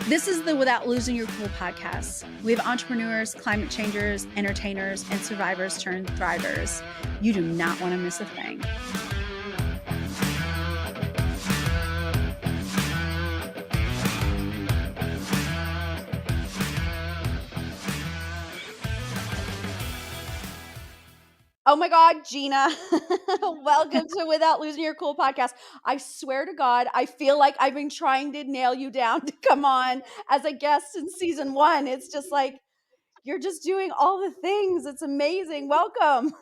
This is the Without Losing Your Cool podcast. We have entrepreneurs, climate changers, entertainers, and survivors turned thrivers. You do not want to miss a thing. Oh my God, Gina. Welcome to Without Losing Your Cool podcast. I swear to God, I feel like I've been trying to nail you down to come on as a guest in season 1. It's just like, you're just doing all the things. It's amazing. Welcome.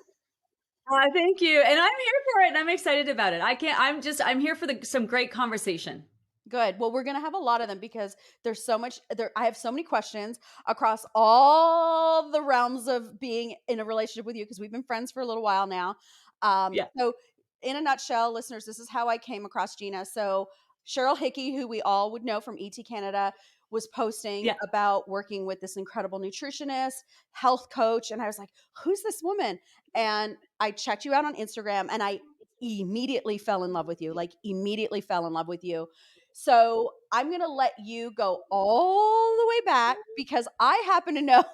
Thank you. And I'm here for it and I'm excited about it. I'm here for some great conversation. Good. Well, we're going to have a lot of them because there's so much there. I have so many questions across all the realms of being in a relationship with you because we've been friends for a little while now. Yeah. So in a nutshell, listeners, this is how I came across Gina. So Cheryl Hickey, who we all would know from ET Canada, was posting Yeah. about working with this incredible nutritionist, health coach. And I was like, who's this woman? And I checked you out on Instagram and I immediately fell in love with you, So I'm going to let you go all the way back because I happen to know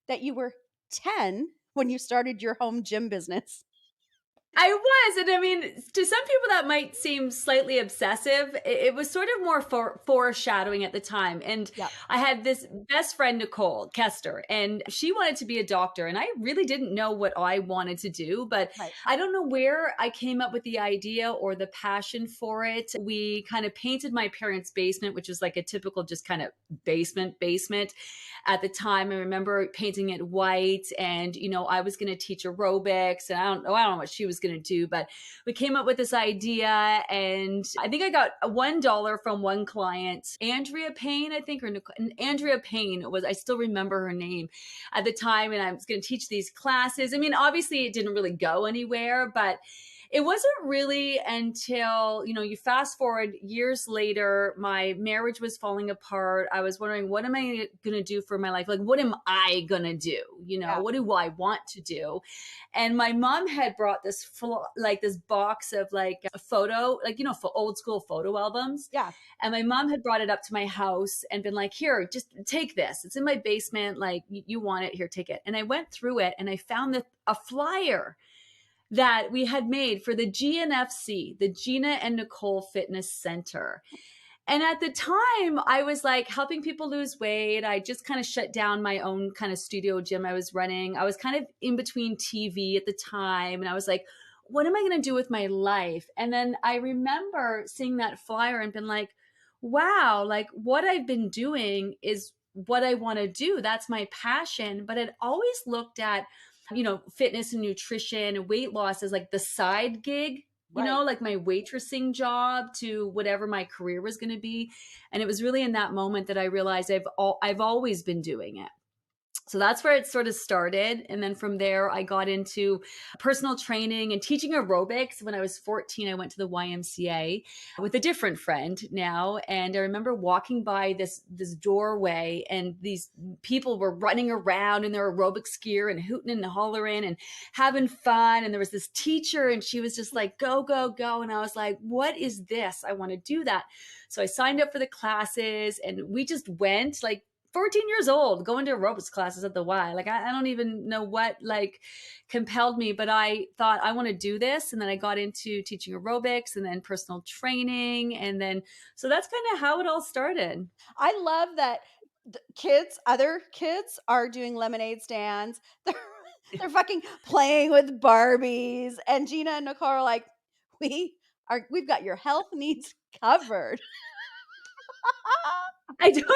that you were 10 when you started your home gym business. I was. And I mean, to some people that might seem slightly obsessive. It was sort of more foreshadowing at the time. And Yeah. I had this best friend, Nicole Kester, and she wanted to be a doctor. And I really didn't know what I wanted to do, but Right. I don't know where I came up with the idea or the passion for it. We kind of painted my parents' basement, which was like a typical just kind of basement at the time. I remember painting it white and, I was going to teach aerobics and I don't know what she was going to do, but we came up with this idea and I think I got $1 from one client, Andrea Payne, I think, or Andrea Payne I still remember her name at the time. And I was going to teach these classes. I mean, obviously it didn't really go anywhere, but it wasn't really until, you fast forward years later, my marriage was falling apart. I was wondering, what am I going to do for my life? Like, what am I going to do? Yeah. What do I want to do? And my mom had brought this box of like a photo, for old school photo albums. Yeah. And my mom had brought it up to my house and been like, here, just take this. It's in my basement. Like, you want it, here, take it. And I went through it and I found a flyer that we had made for the GNFC, the Gina and Nicole Fitness Center. And at the time, I was like helping people lose weight. I just kind of shut down my own kind of studio gym I was running. I was kind of in between TV at the time. And I was like, what am I going to do with my life? And then I remember seeing that flyer and been like, wow, like what I've been doing is what I want to do. That's my passion. But I'd always looked at fitness and nutrition and weight loss as like the side gig, Right. like my waitressing job to whatever my career was going to be. And it was really in that moment that I realized I've always been doing it. So that's where it sort of started. And then from there, I got into personal training and teaching aerobics. When I was 14, I went to the YMCA with a different friend now. And I remember walking by this doorway and these people were running around in their aerobics gear and hooting and hollering and having fun. And there was this teacher and she was just like, go, go, go. And I was like, what is this? I want to do that. So I signed up for the classes and we just went like 14 years old going to aerobics classes at the Y. Like, I don't even know what like compelled me, but I thought I want to do this. And then I got into teaching aerobics and then personal training. And then, so that's kind of how it all started. I love that other kids are doing lemonade stands. They're fucking playing with Barbies. And Gina and Nicole are like, we've got your health needs covered. I don't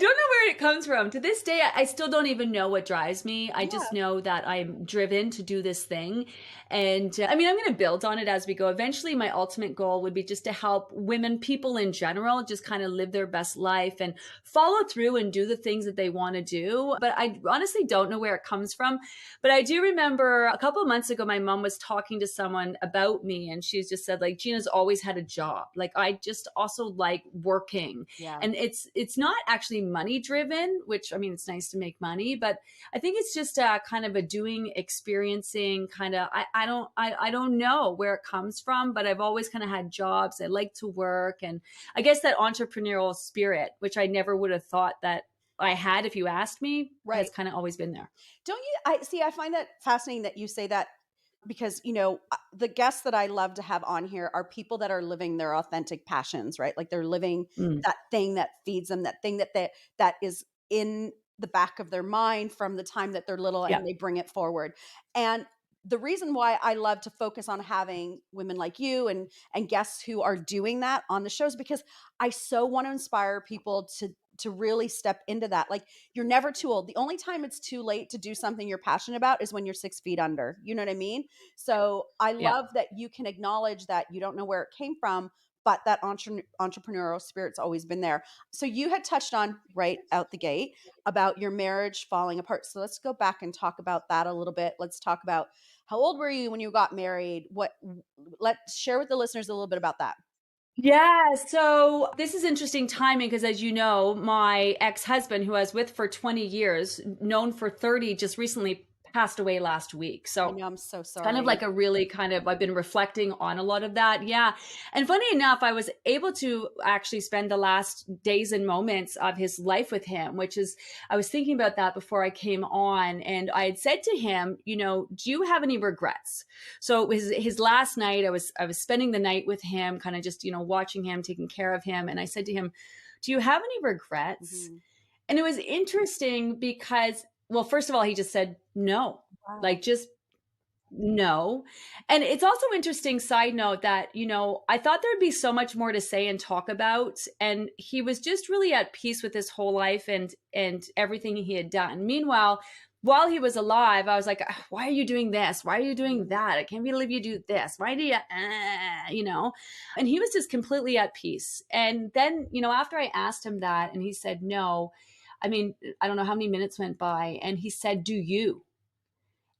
know where it comes from. To this day, I still don't even know what drives me. I just know that I'm driven to do this thing. And I mean, I'm going to build on it as we go. Eventually, my ultimate goal would be just to help women, people in general, just kind of live their best life and follow through and do the things that they want to do. But I honestly don't know where it comes from. But I do remember a couple of months ago, my mom was talking to someone about me and she's just said like, Gina's always had a job. Like, I just also like working. Yeah. And it's it's not actually money driven, which I mean, it's nice to make money, but I think it's just a kind of a doing, experiencing kind of, I don't know where it comes from, but I've always kind of had jobs. I like to work. And I guess that entrepreneurial spirit, which I never would have thought that I had if you asked me, has Right. kind of always been there. Don't you I see, I find that fascinating that you say that because, the guests that I love to have on here are people that are living their authentic passions, right? Like they're living Mm. that thing that feeds them, that thing that is in the back of their mind from the time that they're little Yeah. and they bring it forward. And the reason why I love to focus on having women like you and guests who are doing that on the shows because I so want to inspire people to really step into that. Like you're never too old. The only time it's too late to do something you're passionate about is when you're 6 feet under. You know what I mean? So I Yeah. love that you can acknowledge that you don't know where it came from, but that entrepreneurial spirit's always been there. So you had touched on right out the gate about your marriage falling apart. So let's go back and talk about that a little bit. Let's talk about how old were you when you got married? Let's share with the listeners a little bit about that. Yeah, so this is interesting timing because as you know, my ex-husband who I was with for 20 years, known for 30, just recently passed away last week. I So know, I'm so it's kind of like sorry. a really kind of I've been reflecting on a lot of that. Yeah. And funny enough, I was able to actually spend the last days and moments of his life with him, which is I was thinking about that before I came on and I had said to him, do you have any regrets? So it was his last night. I was spending the night with him, kind of just, watching him, taking care of him, and I said to him, "Do you have any regrets?" Mhm. And it was interesting because well, first of all, he just said no. Wow. Like just no. And it's also interesting side note that, I thought there'd be so much more to say and talk about. And he was just really at peace with his whole life and everything he had done. Meanwhile, while he was alive, I was like, "Ah, why are you doing this? Why are you doing Mhm. that? I can't believe you do this. Why do you, And he was just completely at peace. And then, after I asked him that and he said no, I mean, I don't know how many minutes went by and he said, "Do you?"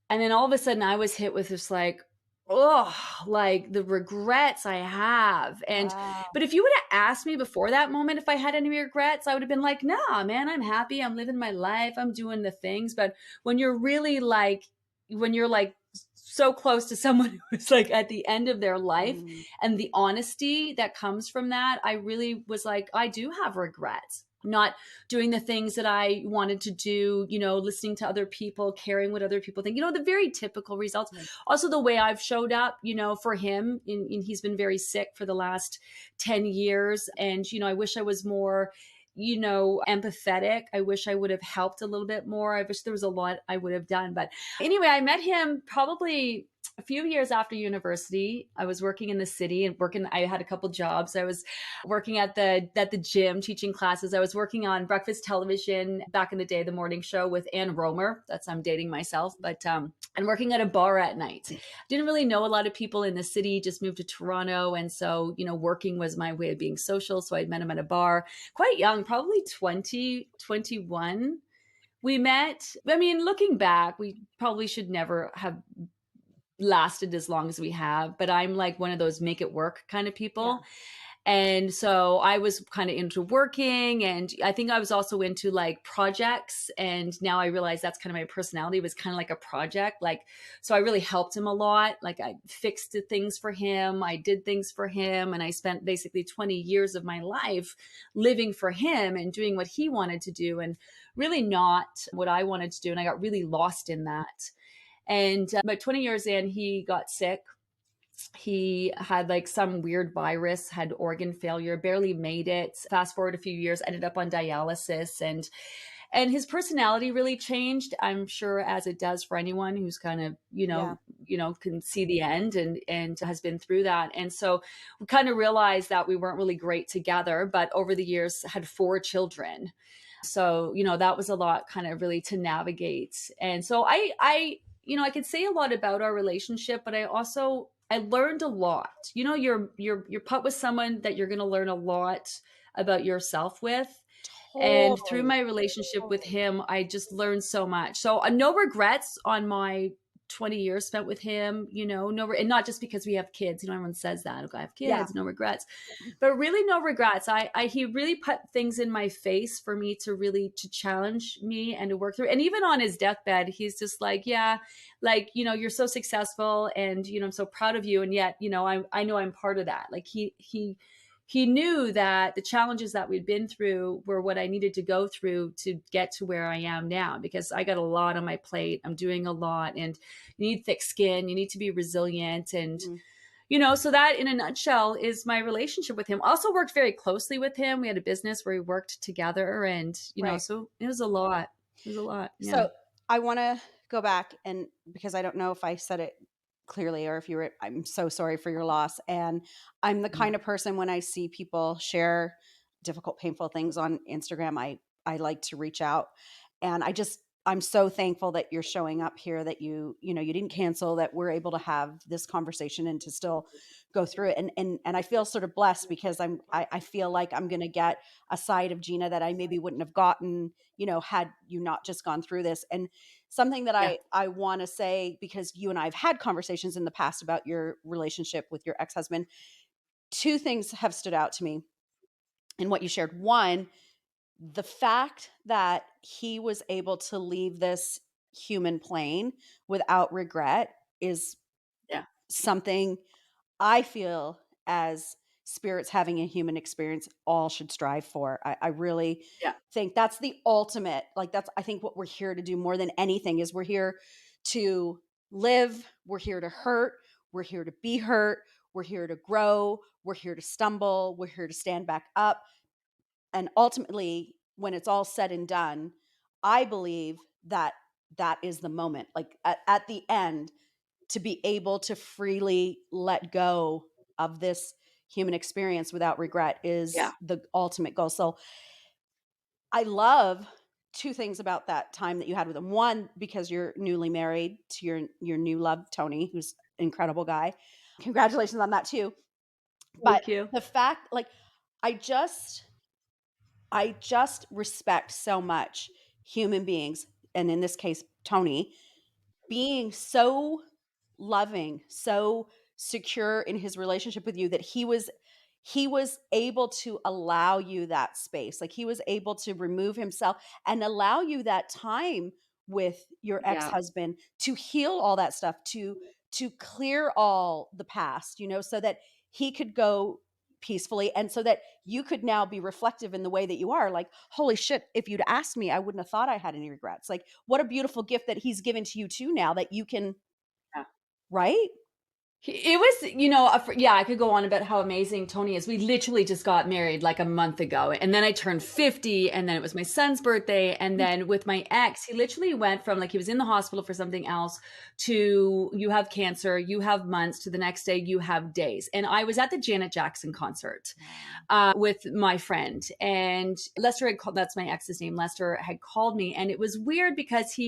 And then all of a sudden I was hit with this like, oh, like the regrets I have. And, Wow. but if you would have asked me before that moment if I had any regrets, I would have been like, nah, man, I'm happy. I'm living my life. I'm doing the things. But when you're really like, when you're like so close to someone who's like at the end of their life Mhm. and the honesty that comes from that, I really was like, I do have regrets. Not doing the things that I wanted to do, listening to other people, caring what other people think, the very typical results. Right. Also, the way I've showed up, for him, he's been very sick for the last 10 years. And, I wish I was more, empathetic. I wish I would have helped a little bit more. I wish there was a lot I would have done. But anyway, I met him probably a few years after university. I was working in the city and I had a couple jobs. I was working at the gym, teaching classes. I was working on breakfast television back in the day, the morning show with Ann Romer. That's I'm dating myself, but and working at a bar at night. Didn't really know a lot of people in the city. Just moved to Toronto, and so working was my way of being social. So I met him at a bar, quite young, probably 20, 21. We met. I mean, looking back, we probably should never have lasted as long as we have, but I'm like one of those make it work kind of Yeah. people. And so I was kind of into working and I think I was also into like projects. And now I realize that's kind of my personality was kind of like a project. Like, so I really helped him a lot. Like I fixed things for him. I did things for him. And I spent basically 20 years of my life living for him and doing what he wanted to do and really not what I wanted to do. And I got really lost in that. And about 20 years in, he got sick. He had like some weird virus, had organ failure, barely made it. Fast forward a few years, ended up on dialysis and his personality really changed. I'm sure as it does for anyone who's kind of, Yeah. can see the end and has been through that. And so we kind of realized that we weren't really great together, but over the years had 4 children. So, that was a lot kind of really to navigate. And so I could say a lot about our relationship, but I learned a lot. You're put with someone that you're going to learn a lot about yourself with. And through Totally. my relationship with him, I just learned so much. So, no regrets on my 20 years spent with him, and not just because we have kids, everyone says that, okay, I have Yeah. kids, no regrets, but really no regrets. He really put things in my face for me to challenge me and to work through. And even on his deathbed, he's just like, yeah, like, you're so successful and, I'm so proud of you. And yet, I know I'm part of that. Like he knew that the challenges that we'd been through were what I needed to go through to get to where I am now, because I got a lot on my plate. I'm doing a lot, and you need thick skin. You need to be resilient. And, Mhm. so that in a nutshell is my relationship with him. Also worked very closely with him. We had a business where we worked together, and, Right. so it was a lot. It was a lot. Yeah. So I want to go back, and because I don't know if I said it clearly or if you were, I'm so sorry for your loss. And I'm the kind of person, when I see people share difficult, painful things on Instagram, I like to reach out. And I'm so thankful that you're showing up here, that you didn't cancel, that we're able to have this conversation and to still go through it. And I feel sort of blessed, because I feel like I'm going to get a side of Gina that I maybe wouldn't have gotten, had you not just gone through this. And something that Yeah. I want to say, because you and I have had conversations in the past about your relationship with your ex-husband, two things have stood out to me in what you shared. One, the fact that he was able to leave this human plane without regret is Yeah. something I feel, as spirits having a human experience, all should strive for. I really Yeah. think that's the ultimate, like, that's, I think, what we're here to do more than anything, is we're here to live, we're here to hurt, we're here to be hurt, we're here to grow, we're here to stumble, we're here to stand back up. And ultimately, when it's all said and done, I believe that that is the moment, like at the end, to be able to freely let go of this human experience without regret Yeah. is the ultimate goal. So I love two things about that time that you had with him. One, because you're newly married to your new love, Tony, who's an incredible guy. Congratulations on that too. But Thank you. the fact, like, I just I just respect so much human beings, and in this case, Tony, being so loving, so secure in his relationship with you, that he was able to allow you that space. Like, he was able to remove himself and allow you that time with your Yeah. ex-husband to heal all that stuff, to clear all the past, so that he could go peacefully, and so that you could now be reflective in the way that you are, like, holy shit, if you'd asked me, I wouldn't have thought I had any regrets. Like, what a beautiful gift that he's given to you too, now that you can, Yeah. right? It was, yeah, I could go on about how amazing Tony is. We literally just got married like a month ago. And then I turned 50, and then it was my son's birthday. And then with my ex, he literally went from, like, he was in the hospital for something else, to you have cancer, you have months, to the next day you have days. And I was at the Janet Jackson concert Wow. with my friend, and Lester had called, that's my ex's name. Lester had called me, and it was weird because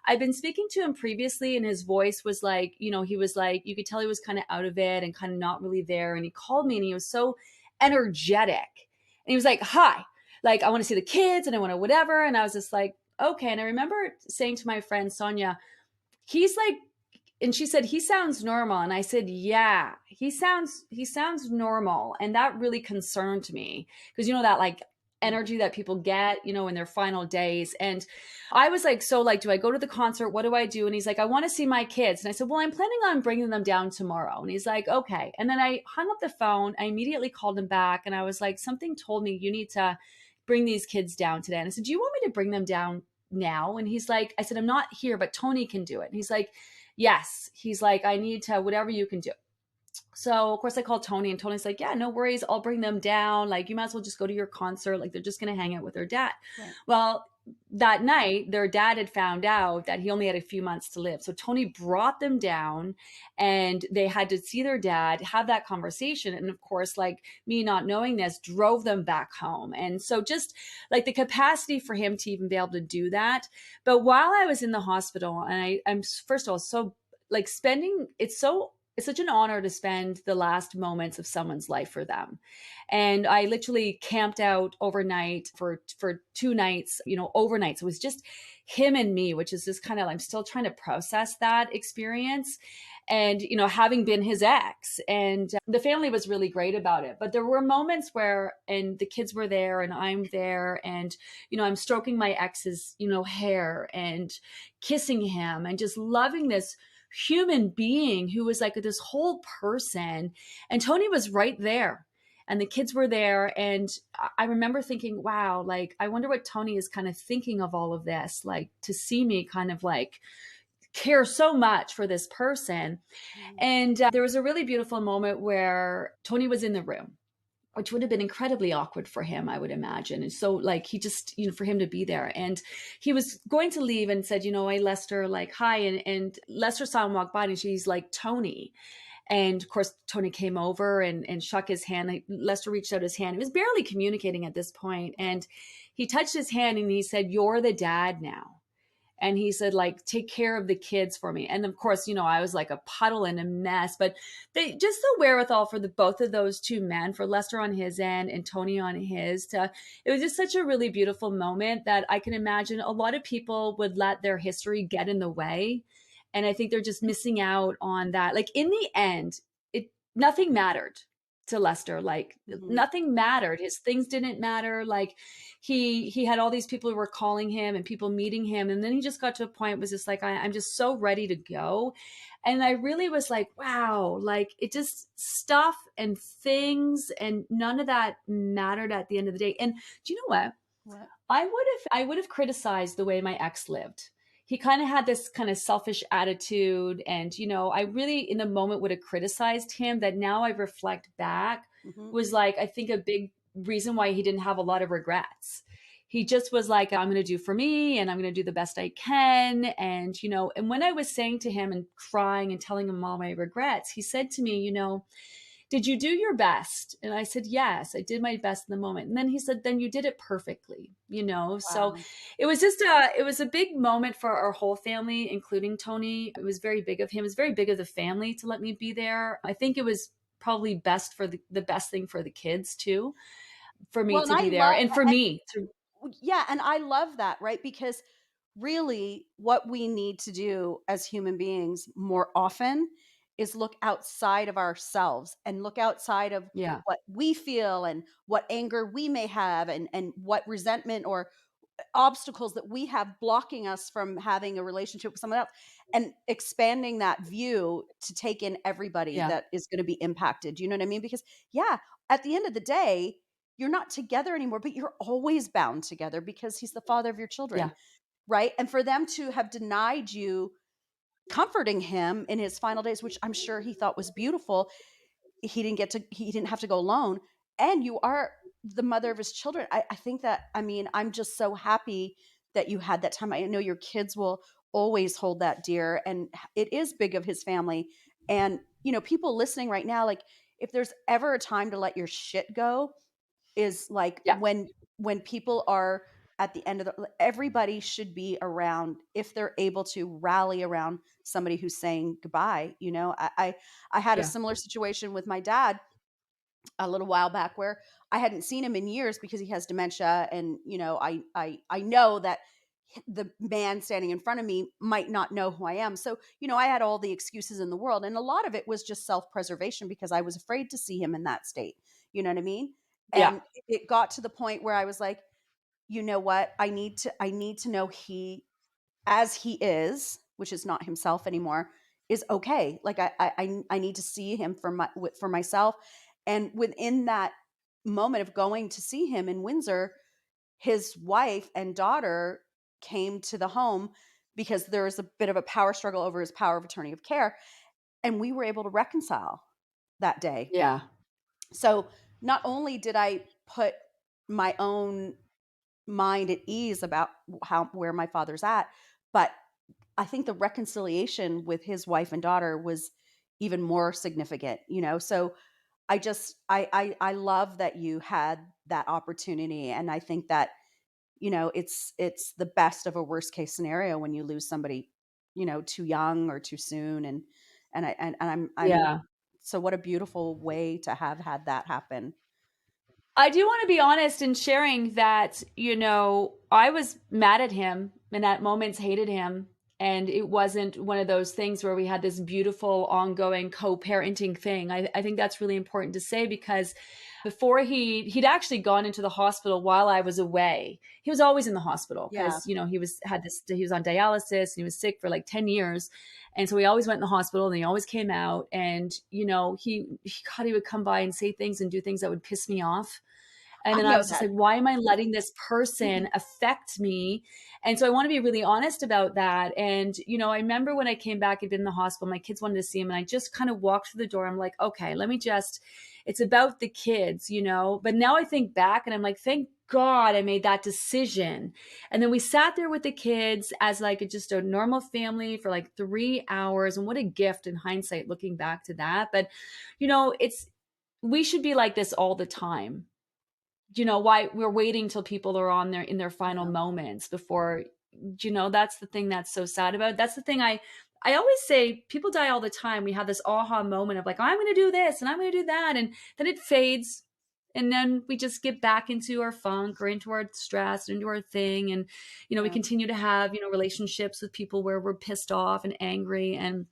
I'd been speaking to him previously, and his voice was like, he was like, you could tell he was kind of out of it and kind of not really there. And he called me, and he was so energetic. And he was like, hi, like, I want to see the kids and I want to whatever. And I was just like, okay. And I remember saying to my friend Sonia, he's like, and she said, he sounds normal. And I said, yeah, he sounds normal. And that really concerned me, because that, like, energy that people get, in their final days. And I was like, so, like, do I go to the concert? What do I do? And he's like, I want to see my kids. And I said, well, I'm planning on bringing them down tomorrow. And he's like, okay. And then I hung up the phone. I immediately called him back, and I was like, something told me you need to bring these kids down today. And I said, do you want me to bring them down now? And he's like, I said, I'm not here, but Tony can do it. And he's like, yes. He's like, I need to, whatever you can do. So of course I called Tony, and Tony's like, yeah, no worries. I'll bring them down. Like, you might as well just go to your concert. Like, they're just going to hang out with their dad. Right. Well, that night their dad had found out that he only had a few months to live. So Tony brought them down, and they had to see their dad, have that conversation. And of course, like, me not knowing this, drove them back home. And so just like the capacity for him to even be able to do that. But while I was in the hospital, and I'm first of all, so, like, spending, it's so it's such an honor to spend the last moments of someone's life for them. And I literally camped out overnight for 2 nights, overnight. So it was just him and me, which is just kind of, I'm still trying to process that experience. And, having been his ex, and the family was really great about it. But there were moments where, and the kids were there and I'm there, and, I'm stroking my ex's, hair and kissing him and just loving this human being who was like this whole person. And Tony was right there. And the kids were there. And I remember thinking, wow, like, I wonder what Tony is kind of thinking of all of this, like to see me kind of like care so much for this person. Mm. And there was a really beautiful moment where Tony was in the room, which would have been incredibly awkward for him, I would imagine. And so, like, he just, for him to be there. And he was going to leave and said, hey, Lester, like, hi. And Lester saw him walk by and she's like, Tony. And of course, Tony came over and shook his hand. Lester reached out his hand. He was barely communicating at this point. And he touched his hand and he said, you're the dad now. And he said, like, take care of the kids for me. And of course, I was like a puddle and a mess, but they just the wherewithal for the both of those two men, for Lester on his end and Tony on his, it was just such a really beautiful moment that I can imagine a lot of people would let their history get in the way. And I think they're just missing out on that. Like, in the end, nothing mattered to Lester. Like, Mhm. nothing mattered. His things didn't matter. Like, he had all these people who were calling him and people meeting him. And then he just got to a point, was just like, I'm just so ready to go. And I really was like, wow, like, it just stuff and things, and none of that mattered at the end of the day. And do you know what? What? I would have criticized the way my ex lived. He kind of had this kind of selfish attitude, and I really in the moment would have criticized him. That now I reflect back Mhm. was like, I think a big reason why he didn't have a lot of regrets. He just was like, I'm going to do for me and I'm going to do the best I can. And and when I was saying to him and crying and telling him all my regrets, he said to me, did you do your best? And I said, yes, I did my best in the moment. And then he said, then you did it perfectly, So Wow. it was a big moment for our whole family, including Tony. It was very big of him. It was very big of the family to let me be there. I think it was probably best for the best thing for the kids too, for me Well, and to I be there love and for me to, yeah, and I love that, right? Because really what we need to do as human beings more often is look outside of ourselves and look outside of yeah, what we feel and what anger we may have and what resentment or obstacles that we have blocking us from having a relationship with someone else and expanding that view to take in everybody yeah, that is going to be impacted. You know what I mean? Because yeah, at the end of the day, you're not together anymore, but you're always bound together because he's the father of your children, yeah, right? And for them to have denied you comforting him in his final days, which I'm sure he thought was beautiful, he didn't have to go alone, and you are the mother of his children. I think that, I mean, I'm just so happy that you had that time. I know your kids will always hold that dear, and it is big of his family. And people listening right now, like, if there's ever a time to let your shit go, is like yeah, when people are at the end of the everybody should be around if they're able to rally around somebody who's saying goodbye. I had a yeah, similar situation with my dad a little while back where I hadn't seen him in years because he has dementia, and I know that the man standing in front of me might not know who I am. So, I had all the excuses in the world, and a lot of it was just self-preservation because I was afraid to see him in that state. You know what I mean? yeah, And it got to the point where I was like, "You know what? I need to know he as he is, which is not himself anymore, is okay. Like I need to see him for myself." And within that moment of going to see him in Windsor, his wife and daughter came to the home because there was a bit of a power struggle over his power of attorney of care, and we were able to reconcile that day. yeah, So not only did I put my own mind at ease about how where my father's at, but I think the reconciliation with his wife and daughter was even more significant, So I love that you had that opportunity, and I think that, it's the best of a worst case scenario when you lose somebody, too young or too soon, I'm Yeah. so what a beautiful way to have had that happen. I do want to be honest in sharing that, I was mad at him and at moments hated him. And it wasn't one of those things where we had this beautiful ongoing co-parenting thing. I think that's really important to say because before he'd actually gone into the hospital while I was away. He was always in the hospital Yeah. because, he was on dialysis and he was sick for like 10 years. And so he always went in the hospital and he always came out. And, he would come by and say things and do things that would piss me off. And I then I know was just that. like, why am I letting this person affect me? And so I want to be really honest about that. And, I remember when I came back, I'd been in the hospital, my kids wanted to see him. And I just kind of walked through the door. I'm like, okay, it's about the kids. But now I think back and I'm like, thank God I made that decision. And then we sat there with the kids as like just a normal family for like 3 hours. And what a gift in hindsight, looking back to that. But, we should be like this all the time. Why we're waiting till people are on their in their final Yeah. moments before, that's the thing that's so sad about it. That's the thing I always say, people die all the time. We have this aha moment of like, I'm going to do this and I'm going to do that. And then it fades. And then we just get back into our funk or into our stress, into our thing. And, we Yeah. continue to have, relationships with people where we're pissed off and angry. And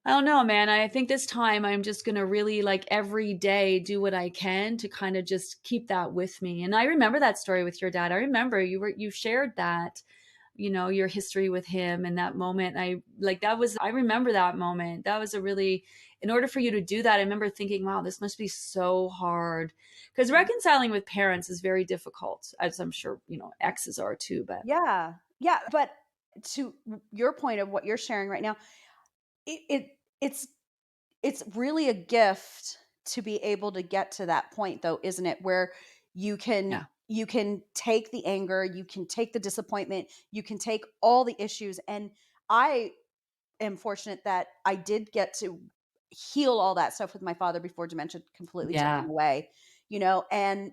I don't know, man. I think this time I'm just going to really like every day do what I can to kind of just keep that with me. And I remember that story with your dad. I remember you shared that, your history with him and that moment. I remember that moment. That was a really, in order for you to do that, I remember thinking, wow, this must be so hard because reconciling with parents is very difficult, as I'm sure, exes are too, but Yeah. Yeah. But to your point of what you're sharing right now, it, it it's it's really a gift to be able to get to that point though, isn't it? Where you can yeah, you can take the anger, you can take the disappointment, you can take all the issues. And I am fortunate that I did get to heal all that stuff with my father before dementia completely took him yeah, away, and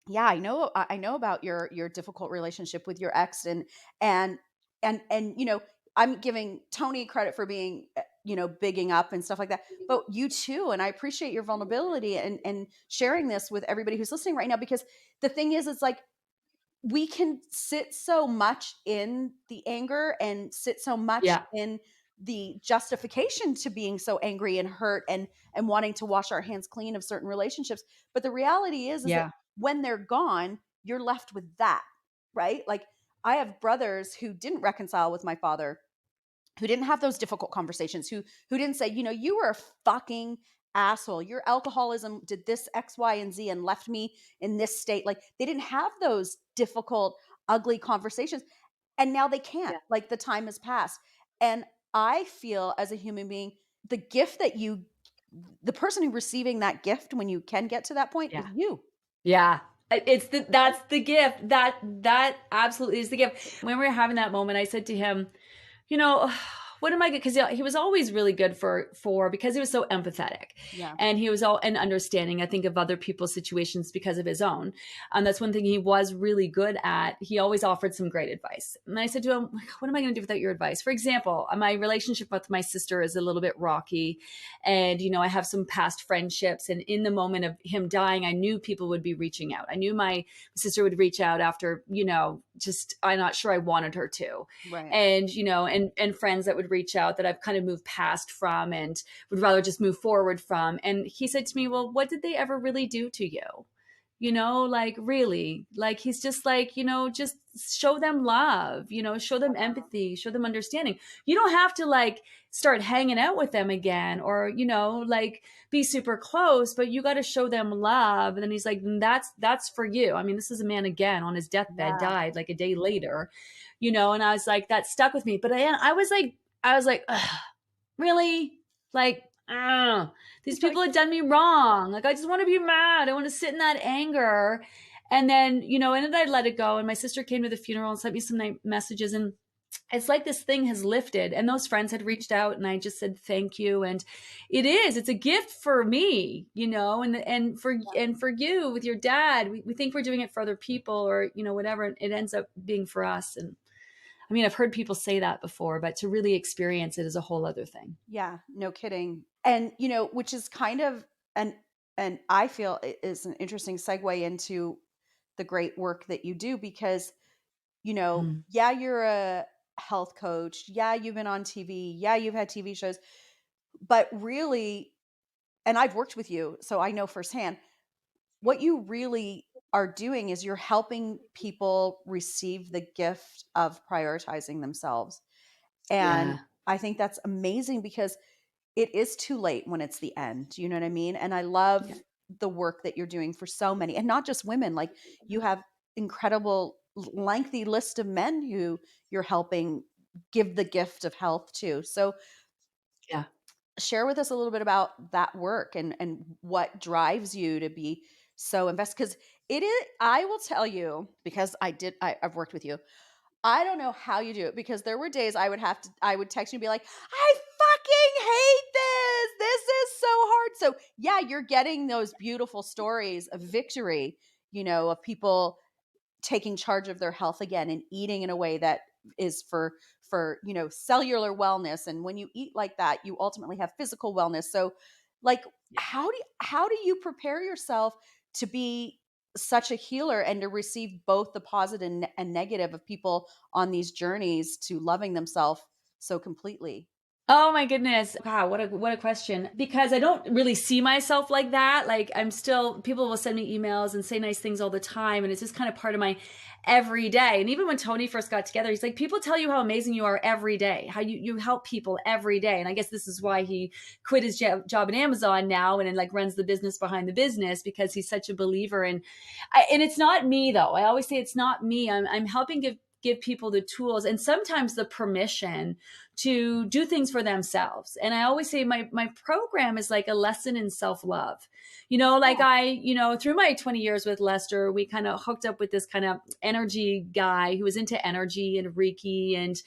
yeah, I know about your difficult relationship with your ex, and I'm giving Tony credit for being bigging up and stuff like that, but you too. And I appreciate your vulnerability and sharing this with everybody who's listening right now, because the thing is, it's like we can sit so much in the anger and sit so much yeah, in the justification to being so angry and hurt and wanting to wash our hands clean of certain relationships. But the reality is that yeah, when they're gone, you're left with that, right? Like, I have brothers who didn't reconcile with my father, who didn't have those difficult conversations, who didn't say, you were a fucking asshole. Your alcoholism did this X, Y, and Z and left me in this state. Like, they didn't have those difficult, ugly conversations. And now they can't. yeah, Like, the time has passed. And I feel, as a human being, the gift that the person who receiving that gift when you can get to that point is yeah. you. Yeah. That's the gift. That absolutely is the gift. When we were having that moment, I said to him, you know, what am I good? Because he was always really good because he was so empathetic, Yeah. and he was all and understanding. I think of other people's situations because of his own. That's one thing he was really good at. He always offered some great advice, and I said to him, "What am I going to do without your advice?" For example, my relationship with my sister is a little bit rocky, and I have some past friendships. And in the moment of him dying, I knew people would be reaching out. I knew my sister would reach out after, just I'm not sure I wanted her to, Right. and and friends that would reach out that I've kind of moved past from and would rather just move forward from. And he said to me, well, what did they ever really do to you? Like, really, like, he's just like, just show them love, show them empathy, show them understanding. You don't have to like start hanging out with them again or, like be super close, but you got to show them love. And then he's like, that's for you. I mean, this is a man again on his deathbed, Yeah. died like a day later, and I was like, that stuck with me. But I was like, ugh, really? Like, these people had done me wrong. Like, I just want to be mad. I want to sit in that anger. And then, and then I let it go. And my sister came to the funeral and sent me some nice messages. And it's like this thing has lifted. And those friends had reached out and I just said, thank you. And it's a gift for me, and for you with your dad. We think we're doing it for other people or, whatever. It ends up being for us. And I mean, I've heard people say that before, but to really experience it is a whole other thing. Yeah, no kidding. And, which is kind of an and I feel is an interesting segue into the great work that you do because, Mm. yeah, you're a health coach. Yeah, you've been on TV. Yeah, you've had TV shows. But really, and I've worked with you, so I know firsthand, what you really are doing is you're helping people receive the gift of prioritizing themselves. And Yeah. I think that's amazing because it is too late when it's the end. You know what I mean? And I love Yeah. the work that you're doing for so many, and not just women. Like you have incredible lengthy list of men who you're helping give the gift of health to. So Yeah. share with us a little bit about that work and what drives you to be so invested, because it is, I will tell you, because I've worked with you. I don't know how you do it, because there were days I would text you and be like, I fucking hate this. This is so hard. So yeah, you're getting those beautiful stories of victory, of people taking charge of their health again and eating in a way that is for cellular wellness. And when you eat like that, you ultimately have physical wellness. So like, how do you prepare yourself to be such a healer and to receive both the positive and negative of people on these journeys to loving themselves so completely? Oh my goodness. God, what a question. Because I don't really see myself like that. Like I'm still people will send me emails and say nice things all the time and it's just kind of part of my every day. And even when Tony first got together, he's like people tell you how amazing you are every day, how you help people every day. And I guess this is why he quit his job at Amazon now and like runs the business behind the business because he's such a believer in and it's not me though. I always say it's not me. I'm helping give people the tools and sometimes the permission to do things for themselves. And I always say my program is like a lesson in self-love. Like through my 20 years with Lester, we kind of hooked up with this kind of energy guy who was into energy and Reiki and,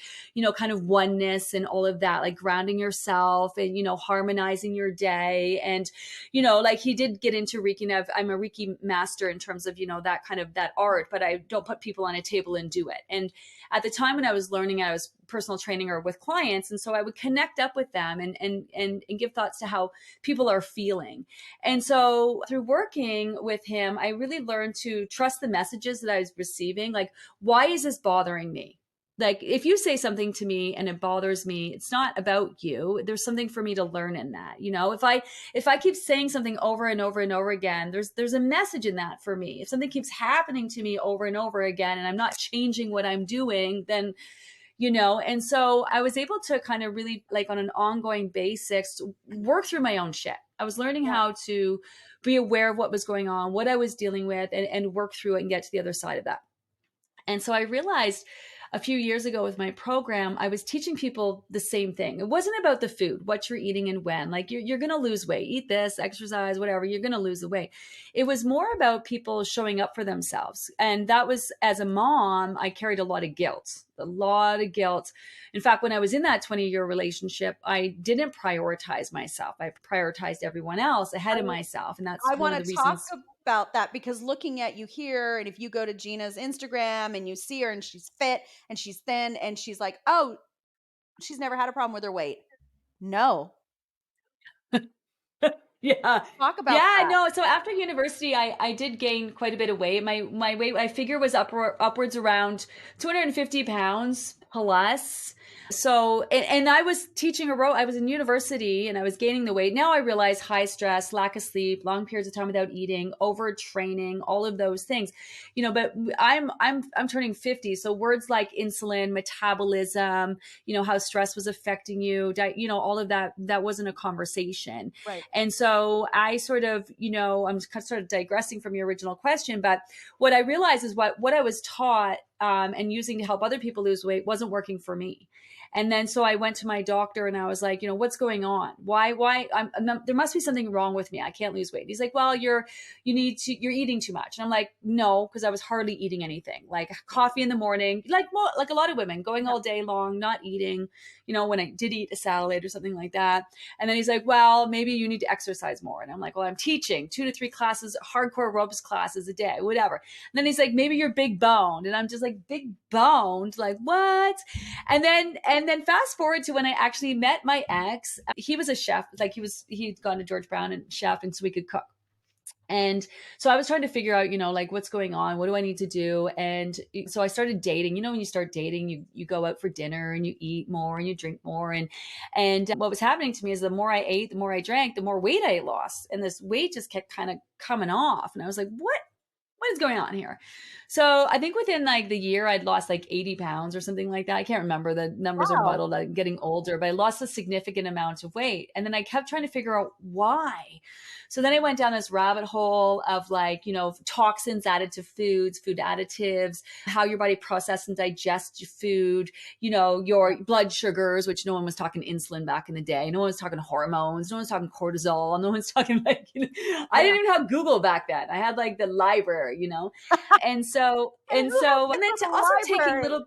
kind of oneness and all of that, like grounding yourself and, harmonizing your day. And, like he did get into Reiki. And I'm a Reiki master in terms of, that kind of that art, but I don't put people on a table and do it. And at the time when I was learning, I was personal training or with clients. And so I would connect up with them and give thoughts to how people are feeling. And so through working with him, I really learned to trust the messages that I was receiving. Like, why is this bothering me? Like if you say something to me and it bothers me, it's not about you. There's something for me to learn in that. If I keep saying something over and over and over again, there's a message in that for me. If something keeps happening to me over and over again and I'm not changing what I'm doing, then and so I was able to kind of really like on an ongoing basis work through my own shit. I was learning Yeah. how to be aware of what was going on, what I was dealing with, and work through it and get to the other side of that. And so I realized a few years ago with my program, I was teaching people the same thing. It wasn't about the food, what you're eating and when. Like you're going to lose weight, eat this, exercise, whatever, you're going to lose the weight. It was more about people showing up for themselves. And that was, as a mom, I carried a lot of guilt, a lot of guilt. In fact, when I was in that 20-year relationship, I didn't prioritize myself. I prioritized everyone else ahead of myself. And that's I one want of the to talk reasons. about that, because looking at you here, and if you go to Gina's Instagram and you see her and she's fit and she's thin and she's like, oh, she's never had a problem with her weight. No. Yeah. Talk about Yeah, that. no. So after university, I did gain quite a bit of weight. My weight I figure was upwards around 250 pounds plus. So and I was teaching I was in university and I was gaining the weight. Now I realize high stress, lack of sleep, long periods of time without eating, overtraining, all of those things. But I'm turning 50. So words like insulin, metabolism, how stress was affecting you, all of that wasn't a conversation. Right. And so I sort of, I'm sort of digressing from your original question, but what I realized is what I was taught and using to help other people lose weight wasn't working for me. And then so I went to my doctor and I was like, what's going on? Why? There must be something wrong with me. I can't lose weight. He's like, well, you're eating too much. And I'm like, no, because I was hardly eating anything. Like coffee in the morning, like a lot of women, going Yeah. all day long, not eating. When I did eat a salad or something like that. And then he's like, well, maybe you need to exercise more. And I'm like, well, I'm teaching 2 to 3 classes, hardcore ropes classes a day, whatever. And then he's like, maybe you're big boned. And I'm just like big boned, like what? And then fast forward to when I actually met my ex. He was a chef, like he'd gone to George Brown and chef, and so we could cook. And so I was trying to figure out, like what's going on? What do I need to do? And so I started dating. When you start dating, you go out for dinner and you eat more and you drink more. And what was happening to me is the more I ate, the more I drank, the more weight I lost. And this weight just kept kind of coming off. And I was like, what is going on here? So I think within like the year, I'd lost like 80 pounds or something like that. I can't remember. The numbers are Wow. muddled. I'm getting older, but I lost a significant amount of weight. And then I kept trying to figure out why. So then I went down this rabbit hole of like, toxins added to foods, food additives, how your body processes and digests your food, your blood sugars, which no one was talking insulin back in the day. No one was talking hormones. No one was talking cortisol. No one's talking like, I Yeah. didn't even have Google back then. I had like the library, And so, And and who has so, time and then for to the also taking library? little,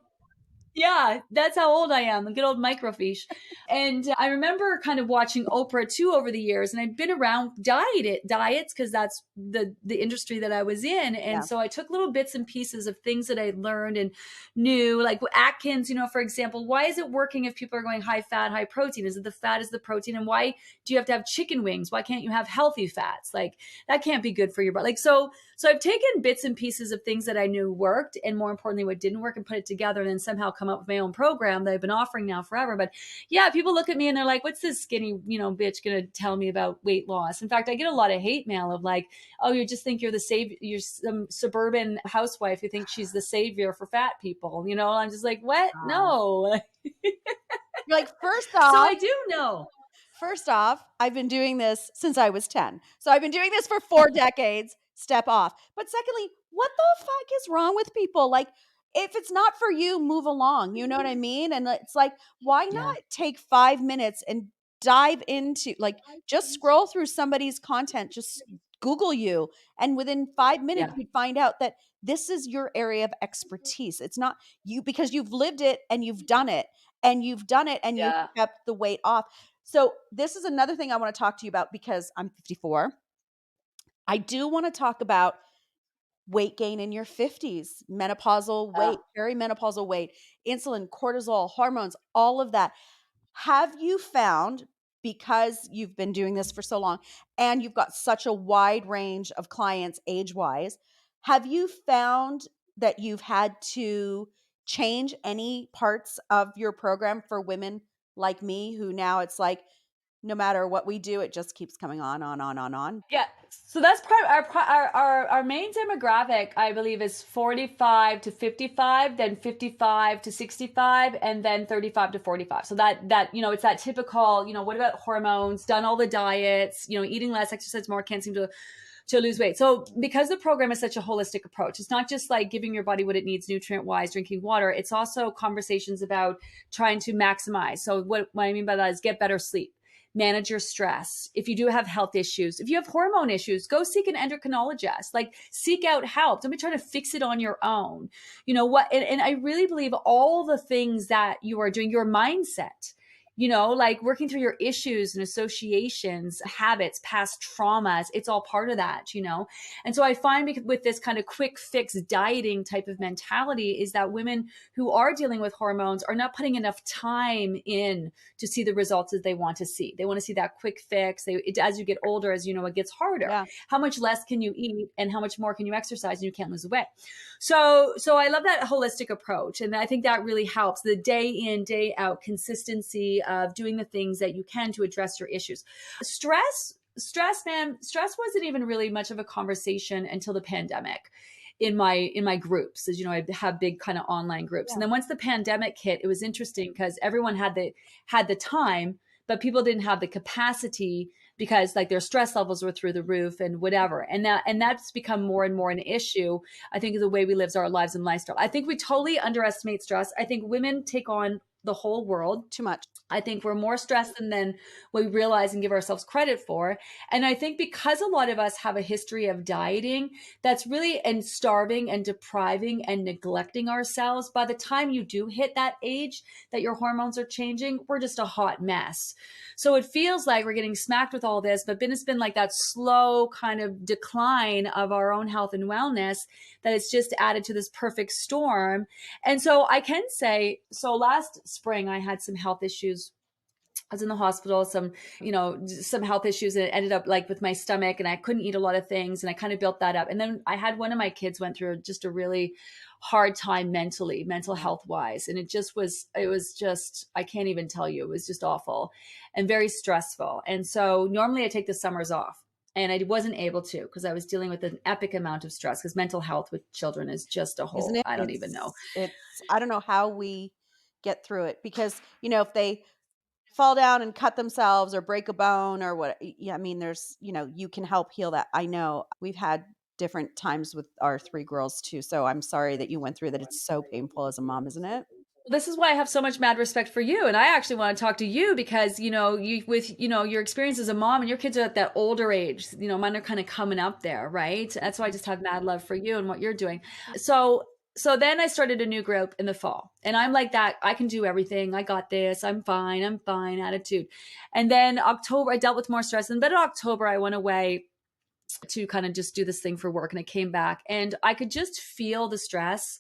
yeah, that's how old I am, a good old microfiche. And I remember kind of watching Oprah too over the years, and I'd been around diets because that's the industry that I was in. And Yeah. so I took little bits and pieces of things that I learned and knew, like Atkins, for example, why is it working if people are going high fat, high protein? Is it the fat is the protein? And why do you have to have chicken wings? Why can't you have healthy fats? Like that can't be good for your body. Like so I've taken bits and pieces of things that I knew worked, and more importantly, what didn't work, and put it together, and then somehow come up with my own program that I've been offering now forever. But yeah, people look at me and they're like, what's this skinny, bitch gonna tell me about weight loss? In fact, I get a lot of hate mail of like, oh, you just think you're the savior, you're some suburban housewife who thinks she's the savior for fat people. I'm just like, what? Wow. No. You're like, first So off, I do know. I've been doing this since I was 10. So I've been doing this for 4 decades. Step off. But secondly, what the fuck is wrong with people? Like, if it's not for you, move along. You know what I mean? And it's like, why Yeah. not take 5 minutes and dive into, like, just scroll through somebody's content, just Google you. And within 5 minutes, Yeah. you'd find out that this is your area of expertise. It's not you because you've lived it and you've done it and you've done it and you've Yeah. kept the weight off. So this is another thing I want to talk to you about because I'm 54. I do want to talk about weight gain in your 50s, menopausal Uh, weight, perimenopausal weight, insulin, cortisol, hormones, all of that. Have you found, because you've been doing this for so long and you've got such a wide range of clients age wise, have you found that you've had to change any parts of your program for women like me who now it's like, no matter what we do, it just keeps coming on? Yeah, so that's our main demographic, I believe, is 45 to 55, then 55 to 65, and then 35 to 45. So that it's that typical, what about hormones? Done all the diets, eating less, exercise more, can't seem to lose weight. So because the program is such a holistic approach, it's not just like giving your body what it needs nutrient wise, drinking water. It's also conversations about trying to maximize. So what I mean by that is get better sleep, manage your stress. If you do have health issues, if you have hormone issues, go seek an endocrinologist, like seek out help. Don't be trying to fix it on your own. And I really believe all the things that you are doing, your mindset, like working through your issues and associations, habits, past traumas, it's all part of that. And so I find with this kind of quick fix dieting type of mentality is that women who are dealing with hormones are not putting enough time in to see the results that they want to see. They want to see that quick fix. As you get older, as you know, it gets harder. Yeah. How much less can you eat and how much more can you exercise and you can't lose weight? So I love that holistic approach. And I think that really helps the day in, day out consistency of doing the things that you can to address your issues. Stress wasn't even really much of a conversation until the pandemic in my groups. As you know, I have big kind of online groups. Yeah. And then once the pandemic hit, it was interesting because everyone had the time, but people didn't have the capacity because like their stress levels were through the roof and whatever. And that's become more and more an issue. I think the way we live our lives and lifestyle. I think we totally underestimate stress. I think women take on the whole world. Too much. I think we're more stressed than we realize and give ourselves credit for. And I think because a lot of us have a history of dieting, that's really and starving and depriving and neglecting ourselves, by the time you do hit that age that your hormones are changing, we're just a hot mess. So it feels like we're getting smacked with all this, but it's been like that slow kind of decline of our own health and wellness that it's just added to this perfect storm. And so I can say, so last spring I had some health issues. I was in the hospital, some health issues, and it ended up like with my stomach, and I couldn't eat a lot of things, and I kind of built that up. And then I had one of my kids went through just a really hard time mentally, mental health wise. And it was just, I can't even tell you, it was just awful and very stressful. And so normally I take the summers off, and I wasn't able to because I was dealing with an epic amount of stress, because mental health with children is just a Isn't whole, it? I don't even know. It's I don't know how we get through it because, if they fall down and cut themselves or break a bone or what, yeah, I mean, there's, you can help heal that. I know we've had different times with our 3 girls too, so I'm sorry that you went through that. It's so painful as a mom, isn't it? This is why I have so much mad respect for you. And I actually want to talk to you because, you with, your experience as a mom, and your kids are at that older age, mine are kind of coming up there, right? That's why I just have mad love for you and what you're doing. So, so then I started a new group in the fall, and I'm like that. I can do everything. I got this. I'm fine attitude. And then October, I dealt with more stress. And then in October, I went away to kind of just do this thing for work, and I came back and I could just feel the stress,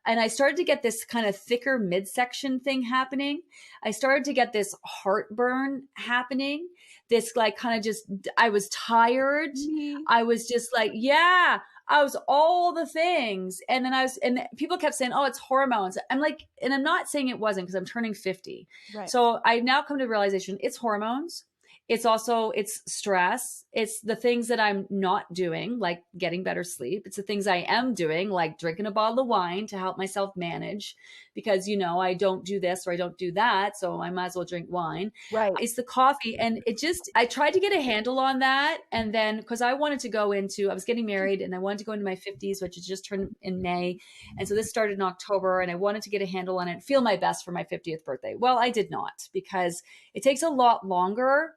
and I started to get this kind of thicker midsection thing happening. I started to get this heartburn happening, this like kind of just, I was tired. Me. I was just like, yeah, I was all the things. And then and people kept saying, oh, it's hormones. I'm like, and I'm not saying it wasn't, because I'm turning 50. Right. So I now come to the realization it's hormones. It's also, it's stress. It's the things that I'm not doing, like getting better sleep. It's the things I am doing, like drinking a bottle of wine to help myself manage, because I don't do this or I don't do that, so I might as well drink wine. Right. It's the coffee, and I tried to get a handle on that. And then because I wanted to go into, I was getting married and I wanted to go into my 50s, which is just turned in May. And so this started in October, and I wanted to get a handle on it, feel my best for my 50th birthday. Well, I did not, because it takes a lot longer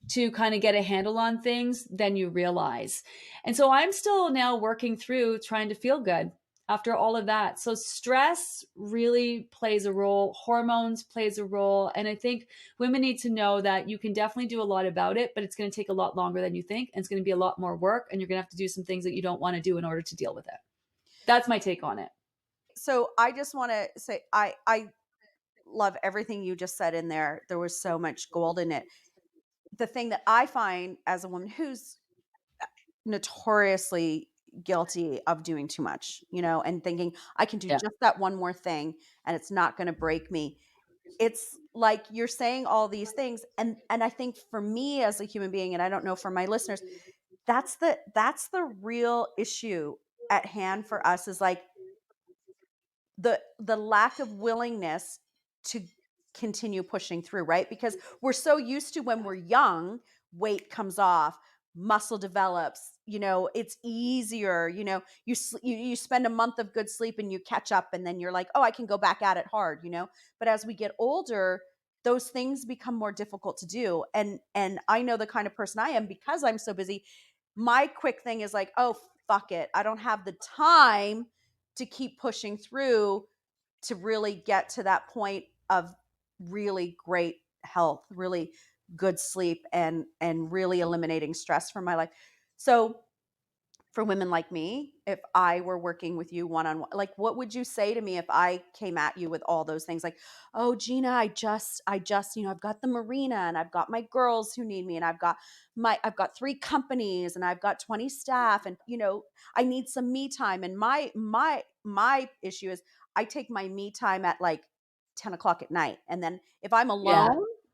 to kind of get a handle on things than you realize. And so I'm still now working through trying to feel good after all of that. So stress really plays a role, hormones plays a role, and I think women need to know that you can definitely do a lot about it, but it's going to take a lot longer than you think, and it's going to be a lot more work, and you're going to have to do some things that you don't want to do in order to deal with it. That's my take on it. So I just want to say I love everything you just said in there. There was so much gold in it. The thing that I find as a woman who's notoriously guilty of doing too much, and thinking I can do Yeah. just that one more thing and it's not going to break me. It's like you're saying all these things, and I think for me as a human being, and I don't know for my listeners, that's the real issue at hand for us, is like the lack of willingness to continue pushing through, right? Because we're so used to, when we're young, weight comes off, muscle develops, it's easier, you spend a month of good sleep and you catch up, and then you're like, oh, I can go back at it hard, but as we get older, those things become more difficult to do. And I know the kind of person I am, because I'm so busy. My quick thing is like, oh, fuck it, I don't have the time to keep pushing through to really get to that point of really great health, really good sleep, and really eliminating stress from my life. So for women like me, if I were working with you one on one, like what would you say to me if I came at you with all those things? Like, oh, Gina, I just, I've got the marina, and I've got my girls who need me, and I've got 3 companies, and I've got 20 staff, and I need some me time. And my issue is I take my me time at like 10 o'clock at night. And then Yeah.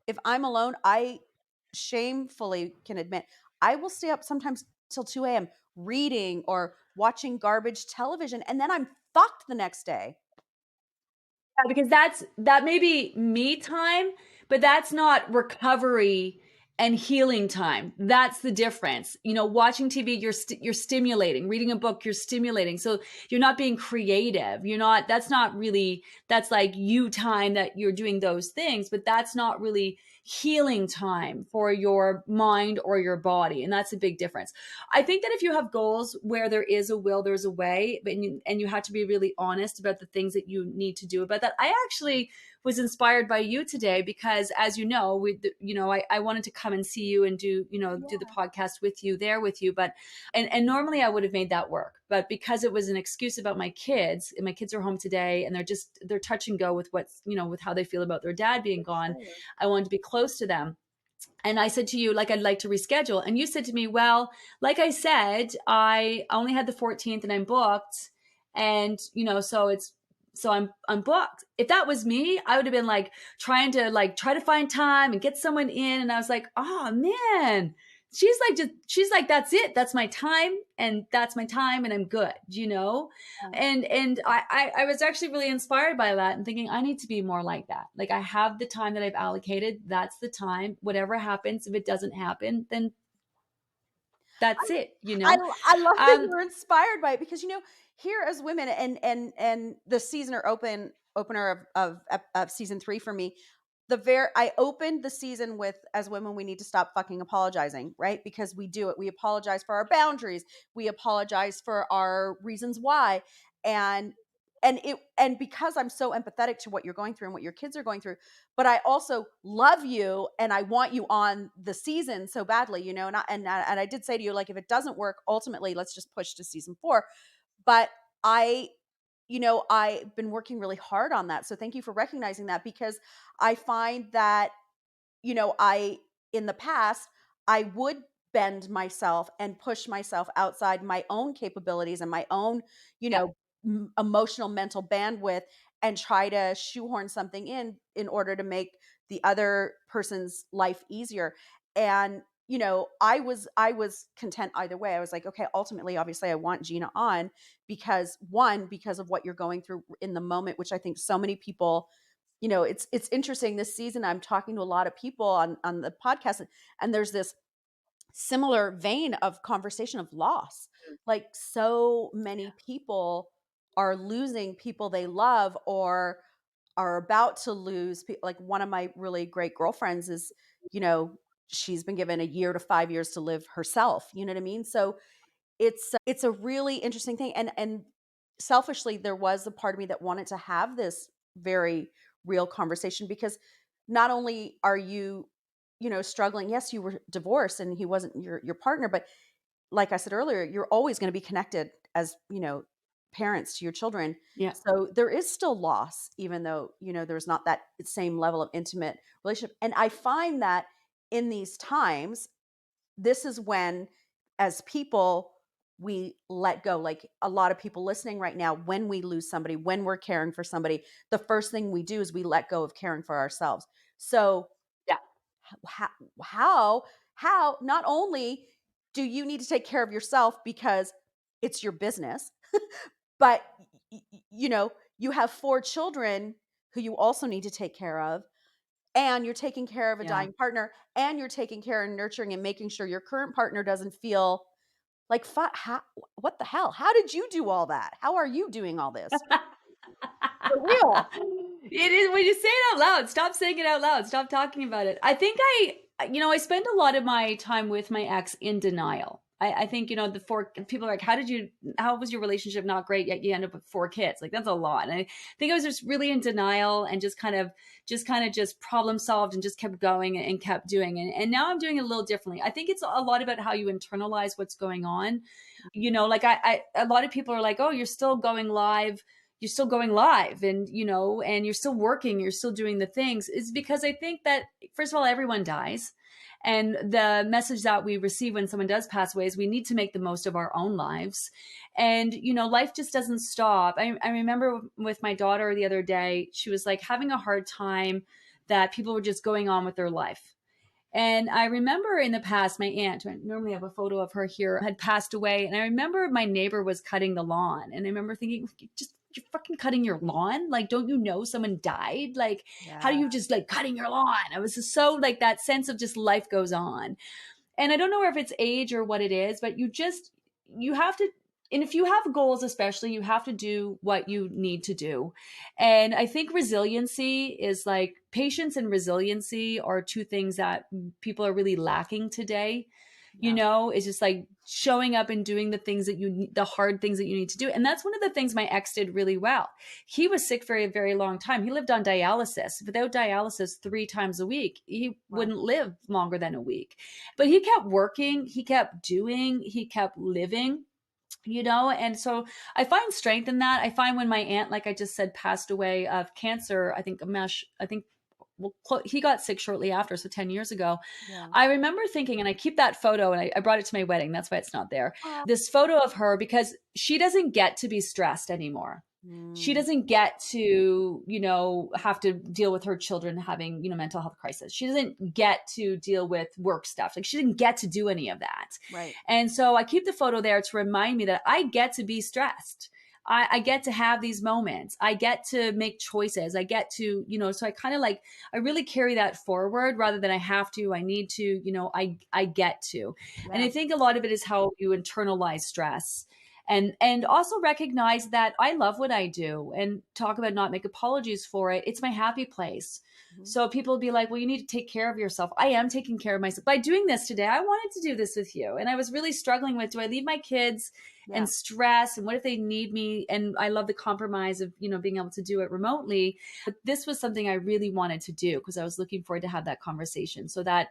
if I'm alone, I shamefully can admit I will stay up sometimes till 2 a.m. reading or watching garbage television, and then I'm fucked the next day. Because that may be me time, but that's not recovery and healing time. That's the difference. You know, watching TV, you're stimulating. Reading a book, you're stimulating. So you're not being creative. You're not. That's not really. That's like you time that you're doing those things, but that's not really healing time for your mind or your body, and that's a big difference. I think that if you have goals where there is a will, there's a way, but and you have to be really honest about the things that you need to do about that. I actually was inspired by you today because, as you know, I wanted to come and see you and do the podcast with you there with you, but and normally I would have made that work, but because it was an excuse about my kids, and my kids are home today, and they're touch and go with what's with how they feel about their dad being gone. Sure. I wanted to be close to them. And I said to you, like, I'd like to reschedule. And you said to me, well, like I said, I only had the 14th and I'm booked. And, so I'm booked. If that was me, I would have been like trying to find time and get someone in. And I was like, oh man, she's like, that's it. That's my time. And that's my time. And I'm good, and I was actually really inspired by that and thinking I need to be more like that. Like, I have the time that I've allocated. That's the time. Whatever happens, if it doesn't happen, then that's it, I love that um you're inspired by it because here as women and the opener of season 3 for me, I opened the season with, as women we need to stop fucking apologizing, right? Because we do it. We apologize for our boundaries. We apologize for our reasons why. And because I'm so empathetic to what you're going through and what your kids are going through, but I also love you and I want you on the season so badly, and I did say to you, like, if it doesn't work, ultimately, let's just push to season 4. But I've been working really hard on that. So thank you for recognizing that, because I find that, in the past, I would bend myself and push myself outside my own capabilities and my own, you yeah, know, emotional, mental bandwidth, and try to shoehorn something in order to make the other person's life easier. And, I was content either way. I was like, okay, ultimately, obviously I want Gina on because, one, because of what you're going through in the moment, which I think so many people, it's interesting this season. I'm talking to a lot of people on the podcast, and there's this similar vein of conversation of loss. Like, so many people are losing people they love or are about to lose people. Like, one of my really great girlfriends is, you know, she's been given a year to 5 years to live herself. You know what I mean? So it's a really interesting thing. And selfishly, there was a part of me that wanted to have this very real conversation, because not only are you, struggling, yes, you were divorced and he wasn't your partner, but like I said earlier, you're always going to be connected as, parents to your children. yeah, So there is still loss, even though, there's not that same level of intimate relationship. And I find that in these times, this is when, as people, we let go. Like, a lot of people listening right now, when we lose somebody, when we're caring for somebody, the first thing we do is we let go of caring for ourselves. So yeah. how how how not only do you need to take care of yourself because it's your business, but you have 4 children who you also need to take care of, and you're taking care of a Yeah. dying partner, and you're taking care and nurturing and making sure your current partner doesn't feel like, what the hell? How did you do all that? How are you doing all this? For real. It is when you say it out loud. Stop saying it out loud. Stop talking about it. I think I spend a lot of my time with my ex in denial. I think, the 4 people are like, how was your relationship not great yet you end up with 4 kids? Like, that's a lot. And I think I was just really in denial and just problem solved and just kept going and kept doing it. And now I'm doing it a little differently. I think it's a lot about how you internalize what's going on. Like a lot of people are like, oh, you're still going live, and and you're still working, you're still doing the things. Is because I think that, first of all, everyone dies, and the message that we receive when someone does pass away is we need to make the most of our own lives. And life just doesn't stop. I remember with my daughter the other day, she was like having a hard time that people were just going on with their life. And I remember in the past, my aunt, who I normally have a photo of her here, had passed away. And I remember my neighbor was cutting the lawn. And I remember thinking, just you're fucking cutting your lawn. Like, don't you know someone died? Like, how do Yeah. you just like cutting your lawn? I was just so like that sense of just life goes on. And I don't know if it's age or what it is, but you have to, and if you have goals, especially, you have to do what you need to do. And I think resiliency is like patience and resiliency are two things that people are really lacking today. Yeah. It's just like showing up and doing the things that the hard things that you need to do. And that's one of the things my ex did really well. He was sick for a very long time. He lived on dialysis. Without dialysis 3 times a week, he Wow. wouldn't live longer than a week. But he kept working, he kept doing, he kept living. And so I find strength in that. I find when my aunt, like I just said, passed away of cancer, well, he got sick shortly after, so 10 years ago. Yeah. I remember thinking, and I keep that photo, and I brought it to my wedding. That's why it's not there. Oh. This photo of her, because she doesn't get to be stressed anymore. She Mm. doesn't get to, have to deal with her children having, mental health crisis. She doesn't get to deal with work stuff. Like, she didn't get to do any of that. Right. And so I keep the photo there to remind me that I get to be stressed. I get to have these moments. I get to make choices. I get to, so I kind of like, I really carry that forward rather than I have to, I need to, I get to. And Yeah. I think a lot of it is how you internalize stress and also recognize that I love what I do and talk about not make apologies for it. It's my happy place. Mhm. So people will be like, well, you need to take care of yourself. I am taking care of myself. By doing this today, I wanted to do this with you. And I was really struggling with, do I leave my kids Yeah. and stress? And what if they need me? And I love the compromise of, being able to do it remotely. But this was something I really wanted to do because I was looking forward to have that conversation so that,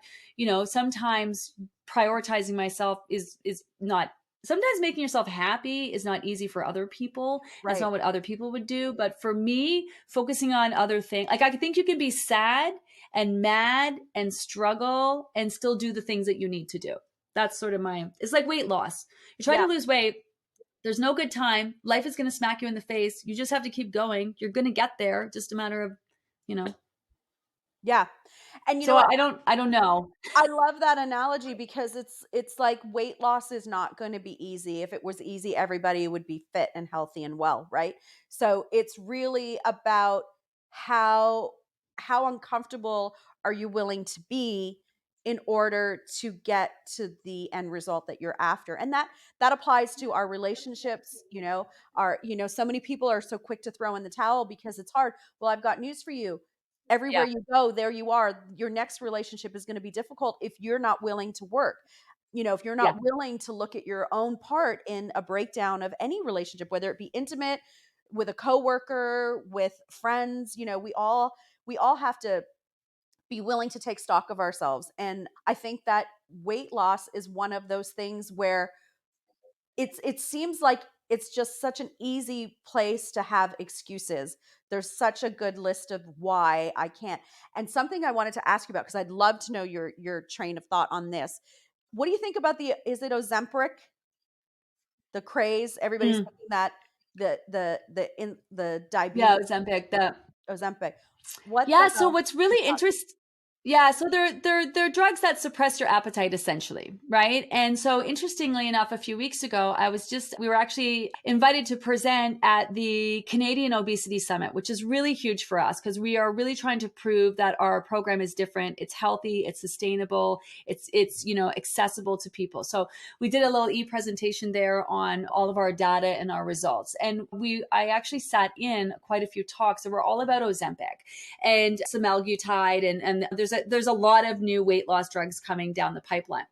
sometimes prioritizing myself is not, sometimes making yourself happy is not easy for other people. It's Right. not what other people would do. But for me, focusing on other things, like I think you can be sad and mad and struggle and still do the things that you need to do. That's sort of it's like weight loss. You're trying Yeah. to lose weight. There's no good time. Life is going to smack you in the face. You just have to keep going. You're going to get there. Just a matter of, you know. Yeah. And you know So what? I don't know. I love that analogy because it's like weight loss is not going to be easy. If it was easy, everybody would be fit and healthy and well, right? So it's really about how how uncomfortable are you willing to be in order to get to the end result that you're after. And that applies to our relationships, so many people are so quick to throw in the towel because it's hard. Well, I've got news for you. Everywhere Yeah. you go, there you are. Your next relationship is going to be difficult if you're not willing to work. If you're Yeah. not willing to look at your own part in a breakdown of any relationship, whether it be intimate, with a coworker, with friends, we all have to be willing to take stock of ourselves. And I think that weight loss is one of those things where it seems like it's just such an easy place to have excuses. There's such a good list of why I can't. And something I wanted to ask you about, because I'd love to know your train of thought on this. What do you think about is it Ozempic, the craze? Everybody's Mm. thinking that the Yeah, diabetes Ozempic. The Ozempic. What the Yeah, so hell? what's Your really thoughts? interesting, yeah, so they're drugs that suppress your appetite essentially, right? And so interestingly enough, a few weeks ago, we were actually invited to present at the Canadian Obesity Summit, which is really huge for us because we are really trying to prove that our program is different, it's healthy, it's sustainable, it's accessible to people. So we did a little e-presentation there on all of our data and our results. And I actually sat in quite a few talks that were all about Ozempic and semaglutide, and there's a lot of new weight loss drugs coming down the pipeline.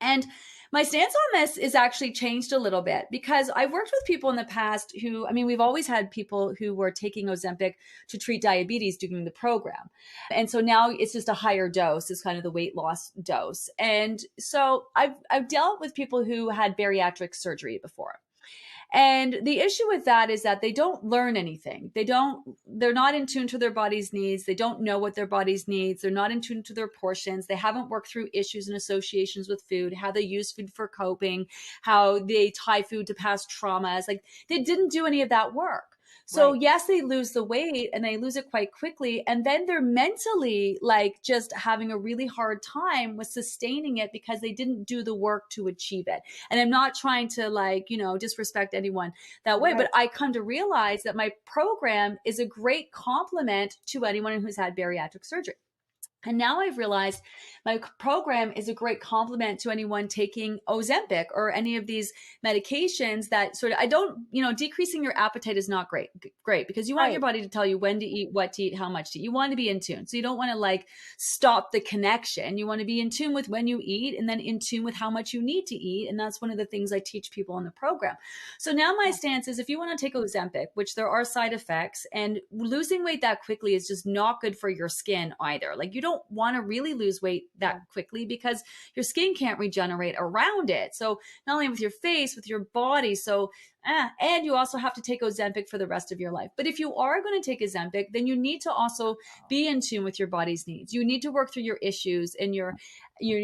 And my stance on this is actually changed a little bit because I've worked with people in the past we've always had people who were taking Ozempic to treat diabetes during the program. And so now it's just a higher dose is kind of the weight loss dose. And so I've dealt with people who had bariatric surgery before. And the issue with that is that they don't learn anything. They're not in tune to their body's needs. They don't know what their body's needs. They're not in tune to their portions. They haven't worked through issues and associations with food, how they use food for coping, how they tie food to past traumas. Like they didn't do any of that work. So Right. yes, they lose the weight and they lose it quite quickly. And then they're mentally like just having a really hard time with sustaining it because they didn't do the work to achieve it. And I'm not trying to like, disrespect anyone that way, but Right. I come to realize that my program is a great complement to anyone who's had bariatric surgery. And now I've realized my program is a great complement to anyone taking Ozempic or any of these medications that sort of, I don't, decreasing your appetite is not great because you want your Right. body to tell you when to eat, what to eat, how much to eat. You want to be in tune. So you don't want to like stop the connection. You want to be in tune with when you eat and then in tune with how much you need to eat. And that's one of the things I teach people in the program. So now my Yeah. stance is if you want to take Ozempic, which there are side effects, and losing weight that quickly is just not good for your skin either. Like you don't want to really lose weight that Yeah. quickly because your skin can't regenerate around it. So not only with your face, with your body. So and you also have to take Ozempic for the rest of your life. But if you are going to take Ozempic, then you need to also be in tune with your body's needs. You need to work through your issues and your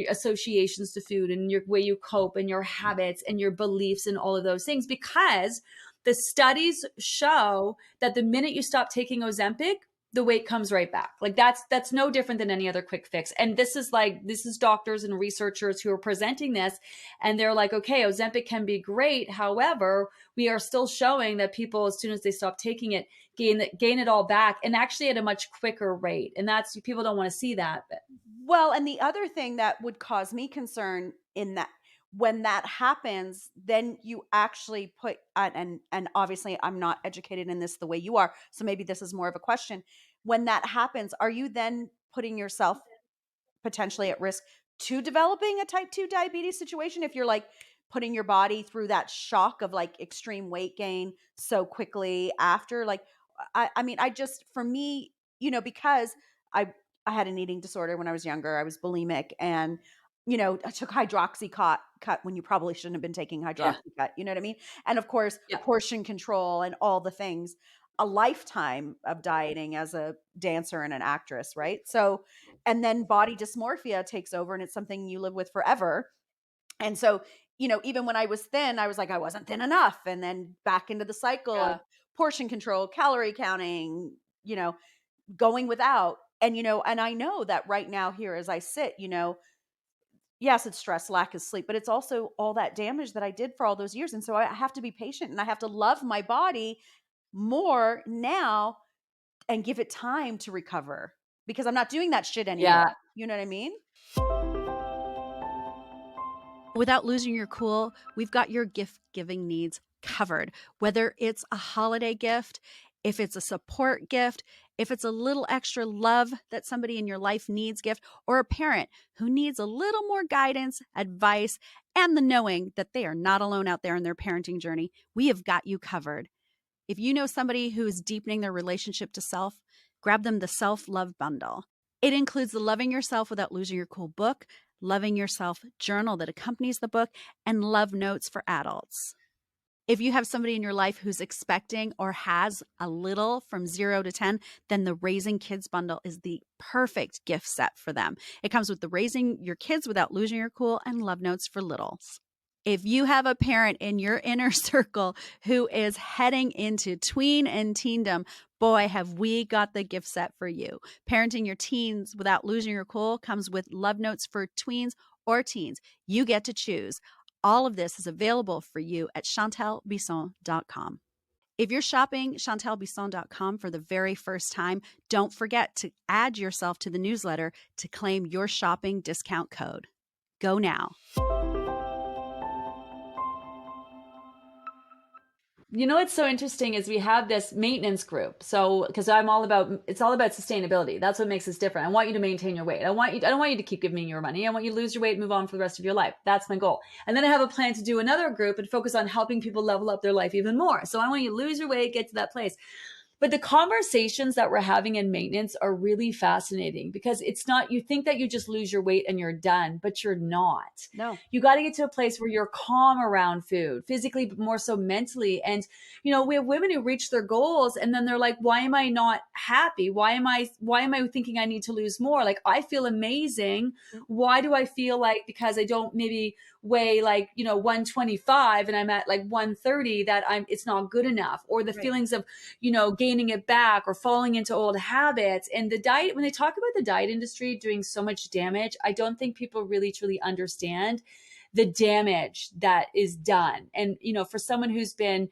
associations to food and your way you cope and your habits and your beliefs and all of those things, because the studies show that the minute you stop taking Ozempic, the weight comes right back. Like that's no different than any other quick fix. And this is doctors and researchers who are presenting this, and they're like, okay, Ozempic can be great. However, we are still showing that people, as soon as they stop taking it, gain it all back, and actually at a much quicker rate. And that's, people don't want to see that. But Well, and the other thing that would cause me concern in that, when that happens, then you actually put and obviously I'm not educated in this the way you are, so maybe this is more of a question. When that happens, are you then putting yourself potentially at risk to developing a type 2 diabetes situation if you're like putting your body through that shock of like extreme weight gain so quickly after? Like I mean, I just, for me, because i I had an eating disorder when I was younger. I was bulimic, and I took hydroxycut when you probably shouldn't have been taking yeah, hydroxycut, you know what I mean? And of course yeah, portion control and all the things, a lifetime of dieting as a dancer and an actress, right? So, and then body dysmorphia takes over and it's something you live with forever. And so, even when I was thin, I was like, I wasn't thin enough. And then back into the cycle of yeah, portion control, calorie counting, you know, going without. And, and I know that right now here as I sit, yes, it's stress, lack of sleep, but it's also all that damage that I did for all those years. And so I have to be patient and I have to love my body more now and give it time to recover because I'm not doing that shit anymore. yeah. You know what I mean? Without losing your cool, we've got your gift giving needs covered. Whether it's a holiday gift, if it's a support gift, if it's a little extra love that somebody in your life needs gift, or a parent who needs a little more guidance, advice, and the knowing that they are not alone out there in their parenting journey, we have got you covered. If you know somebody who is deepening their relationship to self, grab them the Self Love Bundle. It includes the Loving Yourself Without Losing Your Cool book, Loving Yourself journal that accompanies the book, and love notes for adults. If you have somebody in your life who's expecting or has a little from 0 to 10, then the Raising Kids Bundle is the perfect gift set for them. It comes with the Raising Your Kids Without Losing Your Cool and love notes for littles. If you have a parent in your inner circle who is heading into tween and teendom, boy, have we got the gift set for you. Parenting your teens without losing your cool comes with love notes for tweens or teens. You get to choose. All of this is available for you at ChantelleBisson.com. If you're shopping ChantelleBisson.com for the very first time, don't forget to add yourself to the newsletter to claim your shopping discount code. Go now. You know what's so interesting is we have this maintenance group. So because it's all about sustainability. That's what makes us different. I want you to maintain your weight. I don't want you to keep giving me your money. I want you to lose your weight and move on for the rest of your life. That's my goal. And then I have a plan to do another group and focus on helping people level up their life even more. So I want you to lose your weight, get to that place. But the conversations that we're having in maintenance are really fascinating because it's not, you think that you just lose your weight and you're done, but you're not. No. You got to get to a place where you're calm around food, physically, but more so mentally. And, we have women who reach their goals and then they're like, why am I not happy? Why am I thinking I need to lose more? Like, I feel amazing. Why do I feel like, because I don't maybe weigh like, 125 and I'm at like 130, that it's not good enough? Or the feelings of, gaining it back or falling into old habits. And the diet, when they talk about the diet industry doing so much damage, I don't think people really truly understand the damage that is done. And, for someone who's been,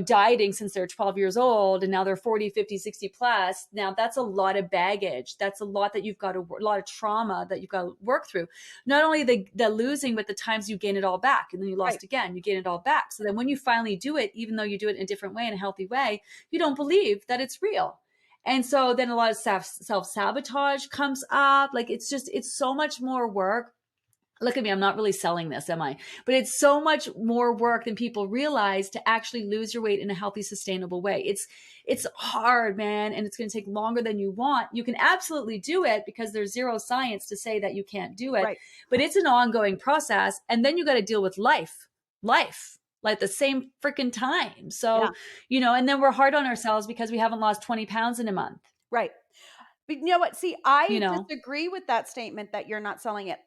dieting since they're 12 years old and now they're 40, 50, 60 plus. Now that's a lot of baggage. That's a lot that you've got a lot of trauma that you've got to work through. Not only the losing, but the times you gain it all back and then you lost again, you gain it all back. So then when you finally do it, even though you do it in a different way, in a healthy way, you don't believe that it's real. And so then a lot of self-sabotage comes up. Like, it's so much more work. Look at me, I'm not really selling this, am I? But it's so much more work than people realize to actually lose your weight in a healthy, sustainable way. It's hard, man, and it's going to take longer than you want. You can absolutely do it because there's zero science to say that you can't do it, but it's an ongoing process. And then you got to deal with life, like the same freaking time. So, and then we're hard on ourselves because we haven't lost 20 pounds in a month. Right. But you know what? See, I disagree with that statement that you're not selling it.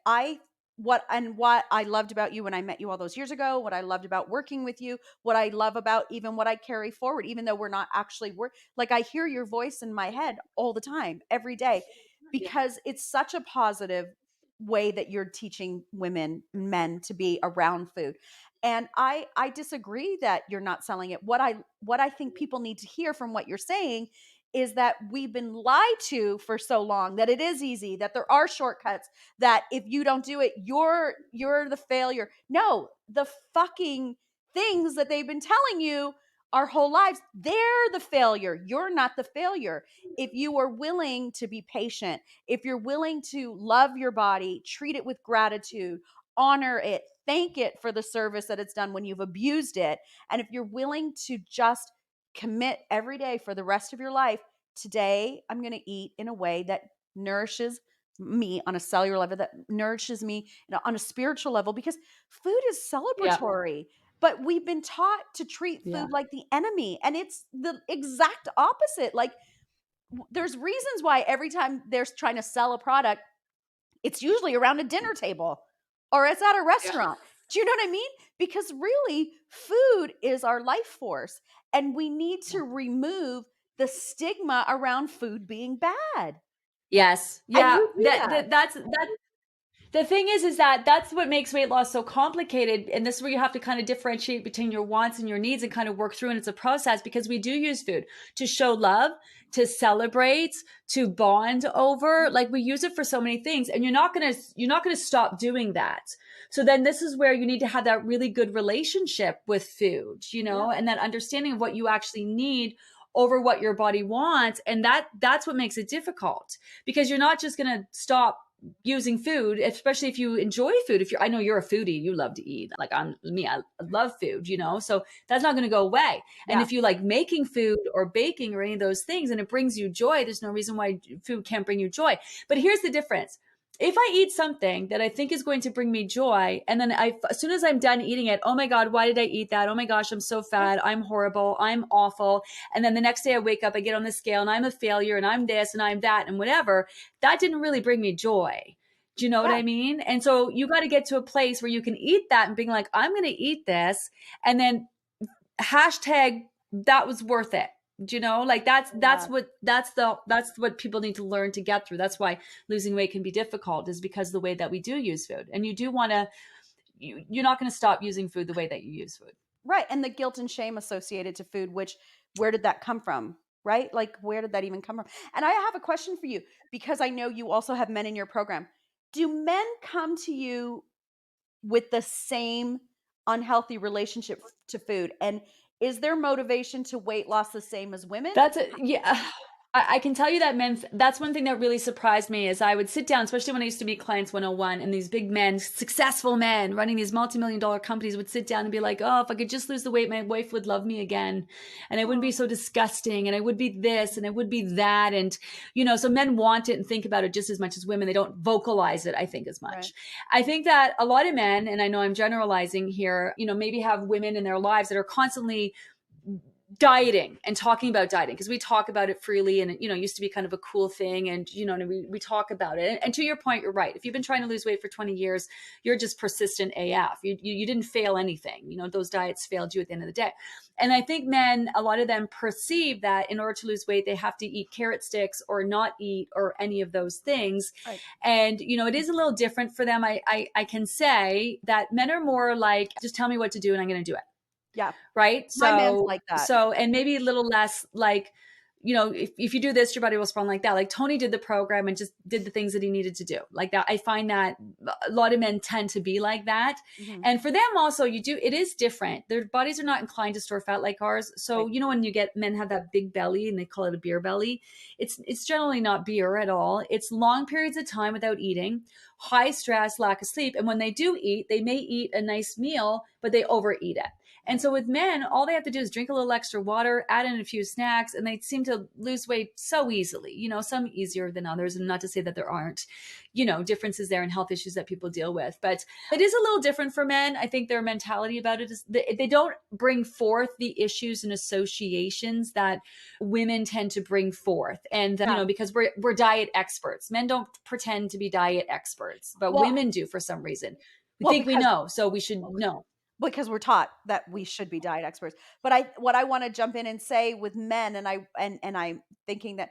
What I loved about you when I met you all those years ago, what I loved about working with you, what I love about even what I carry forward, even though we're not actually like, I hear your voice in my head all the time, every day, because it's such a positive way that you're teaching women, men to be around food. And I disagree that you're not selling it. What I think people need to hear from what you're saying is that we've been lied to for so long, that it is easy, that there are shortcuts, that if you don't do it, you're the failure. No, the fucking things that they've been telling you our whole lives, they're the failure. You're not the failure. If you are willing to be patient, if you're willing to love your body, treat it with gratitude, honor it, thank it for the service that it's done when you've abused it, and if you're willing to just commit every day for the rest of your life, today I'm going to eat in a way that nourishes me on a cellular level, that nourishes me on a spiritual level, because food is celebratory. But we've been taught to treat food like the enemy, and it's the exact opposite. Like, there's reasons why every time they're trying to sell a product, it's usually around a dinner table or it's at a restaurant. Do you know what I mean? Because really, food is our life force, and we need to remove the stigma around food being bad. Yes. And Yeah. you do that. That's the thing is that that's what makes weight loss so complicated. And this is where you have to kind of differentiate between your wants and your needs and kind of work through. And it's a process, because we do use food to show love, to celebrate, to bond over. Like, we use it for so many things, and you're not going to stop doing that. So then this is where you need to have that really good relationship with food, and that understanding of what you actually need over what your body wants. And that's what makes it difficult, because you're not just going to stop using food, especially if you enjoy food. I know you're a foodie, you love to eat. Like, I love food, so that's not going to go away. And if you like making food or baking or any of those things and it brings you joy, there's no reason why food can't bring you joy. But here's the difference. If I eat something that I think is going to bring me joy, and then as soon as I'm done eating it, oh my God, why did I eat that? Oh my gosh, I'm so fat. I'm horrible. I'm awful. And then the next day I wake up, I get on the scale and I'm a failure and I'm this and I'm that and whatever. That didn't really bring me joy. Do you know what I mean? And so you got to get to a place where you can eat that and being like, I'm going to eat this. And then hashtag that was worth it. Do you know, like that's what people need to learn to get through. That's why losing weight can be difficult, is because the way that we do use food. And you do want to, you're not going to stop using food the way that you use food. Right. And the guilt and shame associated to food, which, where did that come from? Right? Like, where did that even come from? And I have a question for you, because I know you also have men in your program. Do men come to you with the same unhealthy relationship to food? And is their motivation to weight loss the same as women? I can tell you that that's one thing that really surprised me. Is I would sit down, especially when I used to meet clients 101, and these big men, successful men running these multi-million-dollar companies would sit down and be like, oh, if I could just lose the weight, my wife would love me again. And I wouldn't be so disgusting. And I would be this and I would be that. And, so men want it and think about it just as much as women. They don't vocalize it, I think, as much. Right. I think that a lot of men, and I know I'm generalizing here, maybe have women in their lives that are constantly dieting and talking about dieting, because we talk about it freely, and it used to be kind of a cool thing, and we talk about it, and to your point, you're right. If you've been trying to lose weight for 20 years, you're just persistent AF. You didn't fail anything. Those diets failed you at the end of the day. And I think men, a lot of them perceive that in order to lose weight, they have to eat carrot sticks or not eat or any of those things. Right. And it is a little different for them. I can say that men are more like, just tell me what to do and I'm going to do it. Yeah. Right. My man's like that. And maybe a little less like, if you do this, your body will respond like that. Like Tony did the program and just did the things that he needed to do like that. I find that a lot of men tend to be like that. Mhm. And for them also, it is different. Their bodies are not inclined to store fat like ours. So, Right. when you get men have that big belly and they call it a beer belly, it's generally not beer at all. It's long periods of time without eating, high stress, lack of sleep. And when they do eat, they may eat a nice meal, but they overeat it. And so with men, all they have to do is drink a little extra water, add in a few snacks, and they seem to lose weight so easily, some easier than others. And not to say that there aren't, differences there and health issues that people deal with. But it is a little different for men. I think their mentality about it is they don't bring forth the issues and associations that women tend to bring forth. And, because we're diet experts. Men don't pretend to be diet experts, but women do for some reason. We think we know, so we should know. Because we're taught that we should be diet experts. But what I want to jump in and say with men, and I'm thinking that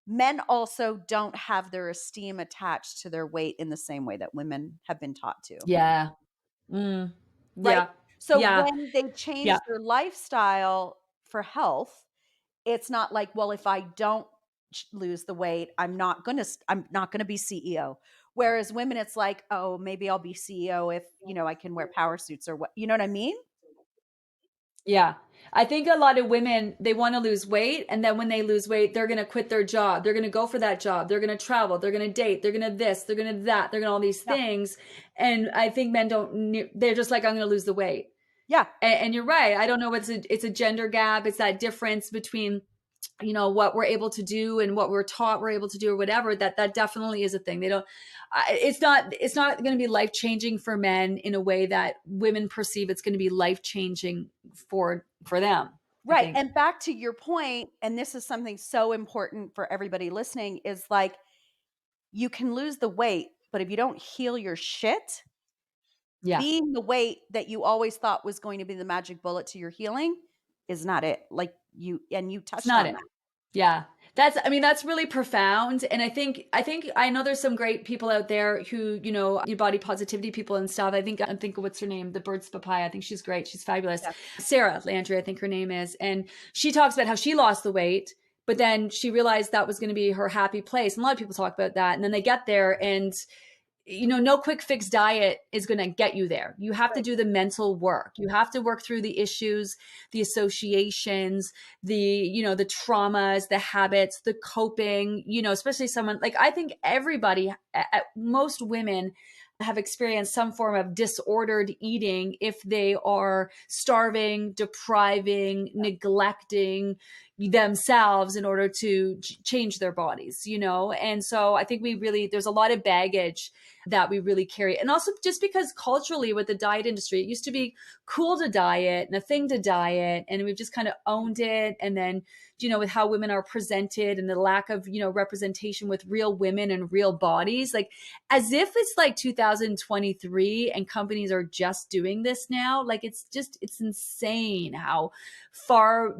men also don't have their esteem attached to their weight in the same way that women have been taught to. Yeah. Right? Yeah. So Yeah. when they change Yeah. their lifestyle for health, it's not like, well, if I don't lose the weight, I'm not going to be CEO. Whereas women, it's like, oh, maybe I'll be CEO if, I can wear power suits or what, you know what I mean? Yeah. I think a lot of women, they want to lose weight. And then when they lose weight, they're going to quit their job. They're going to go for that job. They're going to travel. They're going to date. They're going to this. They're going to that. They're going to all these Yeah. things. And I think men they're just like, I'm going to lose the weight. Yeah. And you're right. I don't know. It's a gender gap. It's that difference between what we're able to do and what we're taught we're able to do or whatever. That definitely is a thing. They don't it's not going to be life changing for men in a way that women perceive it's going to be life changing for them. Right. And back to your point, and this is something so important for everybody listening, is like, you can lose the weight, but if you don't heal your shit, being the weight that you always thought was going to be the magic bullet to your healing is not it. Like you It's touched not on it. that. Yeah. That's really profound. And I think I know there's some great people out there who, body positivity people and stuff. I think what's her name? The Birds Papaya. I think she's great. She's fabulous. Yeah. Sarah Landry, I think her name is. And she talks about how she lost the weight, but then she realized that was going to be her happy place. And a lot of people talk about that. And then they get there and no quick fix diet is going to get you there. You have to do the mental work. You have to work through the issues, the associations, the traumas, the habits, the coping, especially someone like, I think everybody, most women have experienced some form of disordered eating if they are starving, depriving, neglecting themselves in order to change their bodies, And so I think there's a lot of baggage that we really carry. And also just because culturally with the diet industry, it used to be cool to diet and a thing to diet. And we've just kind of owned it. And then, with how women are presented and the lack of, representation with real women and real bodies, like as if it's like 2023 and companies are just doing this now. Like it's insane how far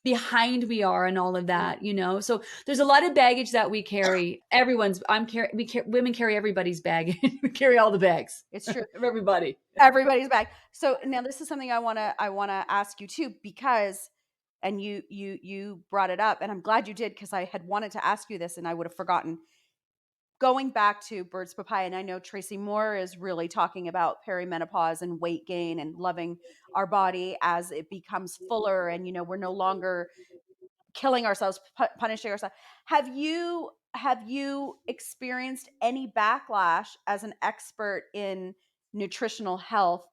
behind we are and all of that, so there's a lot of baggage that we carry. Women carry everybody's bag. We carry all the bags. It's true. Of everybody. Everybody's back. So now this is something I want to ask you too, because, and you brought it up and I'm glad you did, because I had wanted to ask you this and I would have forgotten. Going back to Birds Papaya, and I know Tracy Moore is really talking about perimenopause and weight gain and loving our body as it becomes fuller, and we're no longer killing ourselves, punishing ourselves. Have you experienced any backlash as an expert in nutritional health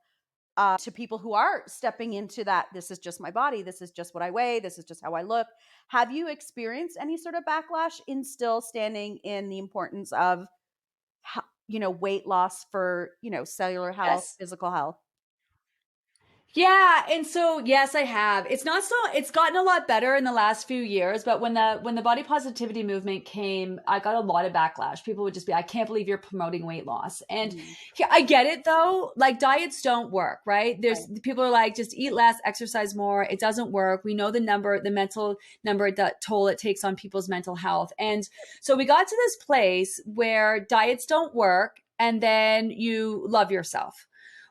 to people who are stepping into that? This is just my body. This is just what I weigh. This is just how I look. Have you experienced any sort of backlash in still standing in the importance of, weight loss for, cellular health, Yes. physical health? Yeah, and so yes, I have. It's gotten a lot better in the last few years, but when the body positivity movement came, I got a lot of backlash. People would just be, I can't believe you're promoting weight loss. And Mm, yeah, I get it though. Like diets don't work, right? There's right. people are like, just eat less, exercise more. It doesn't work. We know the mental number, that toll it takes on people's mental health. And so we got to this place where diets don't work and then you love yourself.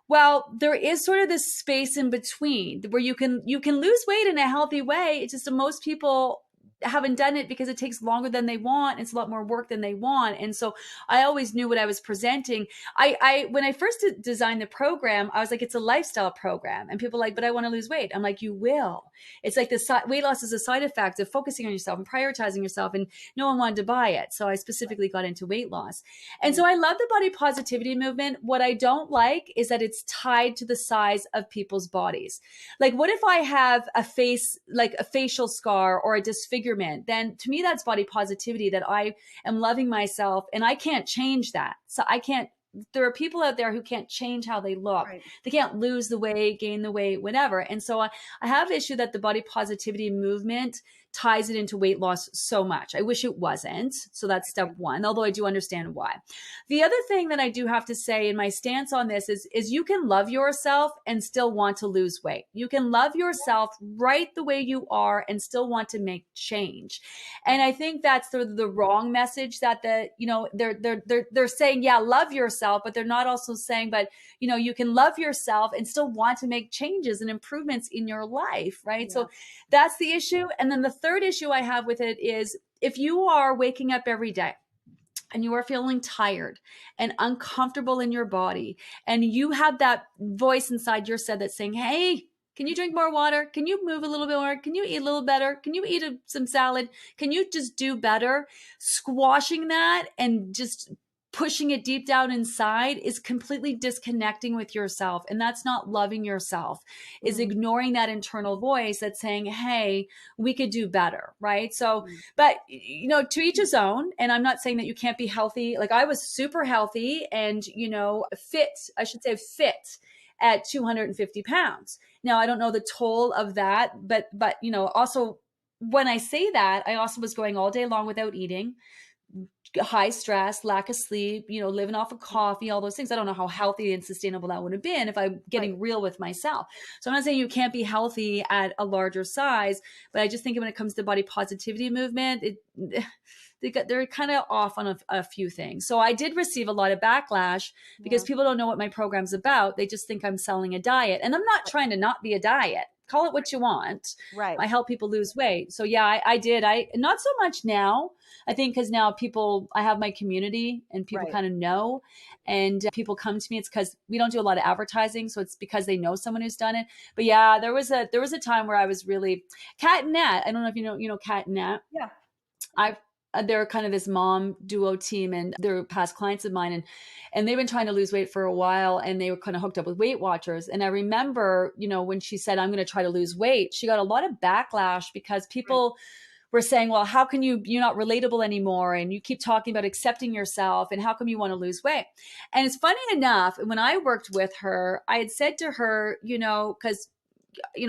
Well, there is sort of this space in between where you can lose weight in a healthy way. It's just that most people haven't done it because it takes longer than they want. It's a lot more work than they want. And so I always knew what I was presenting. I when I first designed the program, I was like, it's a lifestyle program. And people are like, but I want to lose weight. I'm like, you will. It's like weight loss is a side effect of focusing on yourself and prioritizing yourself. And no one wanted to buy it. So I specifically got into weight loss. And Mm, so I love the body positivity movement. What I don't like is that it's tied to the size of people's bodies. Like, what if I have a face, like a facial scar or a disfigurement? Then to me, that's body positivity, that I am loving myself and I can't change that. So I can't. There are people out there who can't change how they look. right. They can't lose the weight, gain the weight, whatever. And so I have issue that the body positivity movement ties it into weight loss so much. I wish it wasn't. So that's I step agree. one, although I do understand why. The other thing that I do have to say in my stance on this is you can love yourself and still want to lose weight. You can love yourself right the way you are and still want to make change. And I think that's the wrong message that they're saying, yeah, love yourself, but they're not also saying, but you can love yourself and still want to make changes and improvements in your life, right? Yeah. So that's the issue. And then the third issue I have with it is, if you are waking up every day and you are feeling tired and uncomfortable in your body, and you have that voice inside your head that's saying, hey, can you drink more water? Can you move a little bit more? Can you eat a little better? Can you eat some salad? Can you just do better? Squashing that and just pushing it deep down inside is completely disconnecting with yourself. And that's not loving yourself, is Mm, ignoring that internal voice that's saying, hey, we could do better. Right. So, mm, but to each his own. And I'm not saying that you can't be healthy. Like, I was super healthy and fit, I should say fit, at 250 pounds. Now, I don't know the toll of that, but also, when I say that, I also was going all day long without eating, high stress, lack of sleep, living off of coffee, all those things. I don't know how healthy and sustainable that would have been if I'm right. getting real with myself. So I'm not saying you can't be healthy at a larger size, but I just think when it comes to body positivity movement, they're kind of off on a few things. So I did receive a lot of backlash because Yeah. people don't know what my program's about. They just think I'm selling a diet. And I'm not Right. trying to not be a diet. Call it what you want. Right. I help people lose weight. So yeah, I did. I not so much now. I think because now I have my community and people Right. kind of know, and people come to me. It's because we don't do a lot of advertising, so it's because they know someone who's done it. But yeah, there was a time where I was really Kat and Nat. I don't know if you know Kat and Nat. Yeah. I They're kind of this mom duo team, and they're past clients of mine, and they've been trying to lose weight for a while, and they were kind of hooked up with Weight Watchers. And I remember, when she said, I'm going to try to lose weight, she got a lot of backlash because Right. people were saying, well, how can you're not relatable anymore, and you keep talking about accepting yourself, and how come you want to lose weight? And it's funny enough, when I worked with her, I had said to her, because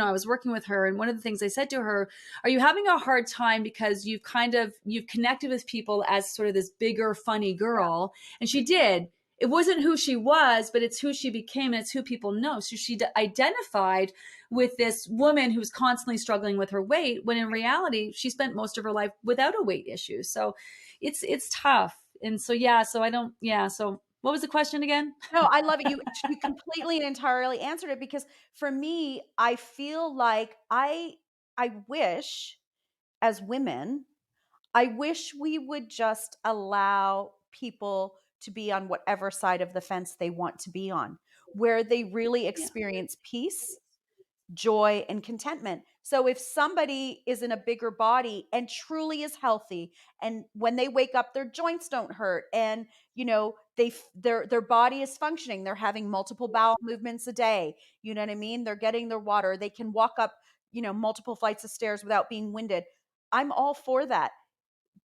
I was working with her, and one of the things I said to her, are you having a hard time because you've connected with people as sort of this bigger, funny Yeah. girl? And she did. It wasn't who she was, but it's who she became, and it's who people know. So she identified with this woman who's constantly struggling with her weight, when in reality, she spent most of her life without a weight issue. So it's tough. And so yeah, so I don't yeah. So what was the question again? No, I love it. You completely and entirely answered it, because for me, I feel like I wish, as women, I wish we would just allow people to be on whatever side of the fence they want to be on, where they really Yeah. experience peace, joy, and contentment. So if somebody is in a bigger body and truly is healthy, and when they wake up their joints don't hurt, and their body is functioning, they're having multiple bowel movements a day, you know what I mean? They're getting their water, they can walk up, multiple flights of stairs without being winded. I'm all for that.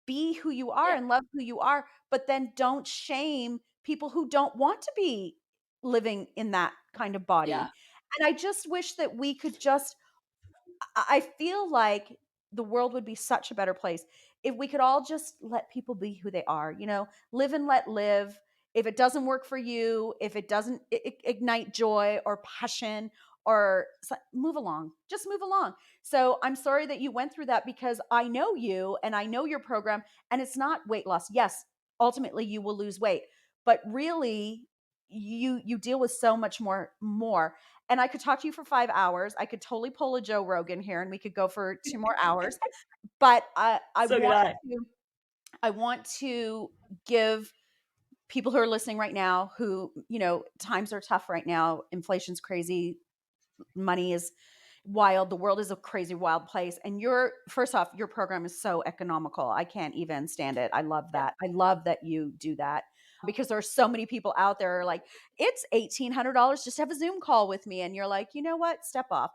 Be who you are Yeah. and love who you are, but then don't shame people who don't want to be living in that kind of body. Yeah. And I just wish that we could just I feel like the world would be such a better place if we could all just let people be who they are, live and let live. If it doesn't work for you, if it doesn't ignite joy or passion or move along, just move along. So I'm sorry that you went through that because I know you and I know your program and it's not weight loss. Yes, ultimately you will lose weight, but really you deal with so much more, and I could talk to you for 5 hours. I could totally pull a Joe Rogan here and we could go for 2 more hours. But So could I. I want to give people who are listening right now who, times are tough right now. Inflation's crazy. Money is wild. The world is a crazy, wild place. And first off, your program is so economical. I can't even stand it. I love that. I love that you do that because there are so many people out there who are like, it's $1,800 just to have a Zoom call with me. And you're like, you know what? Step off.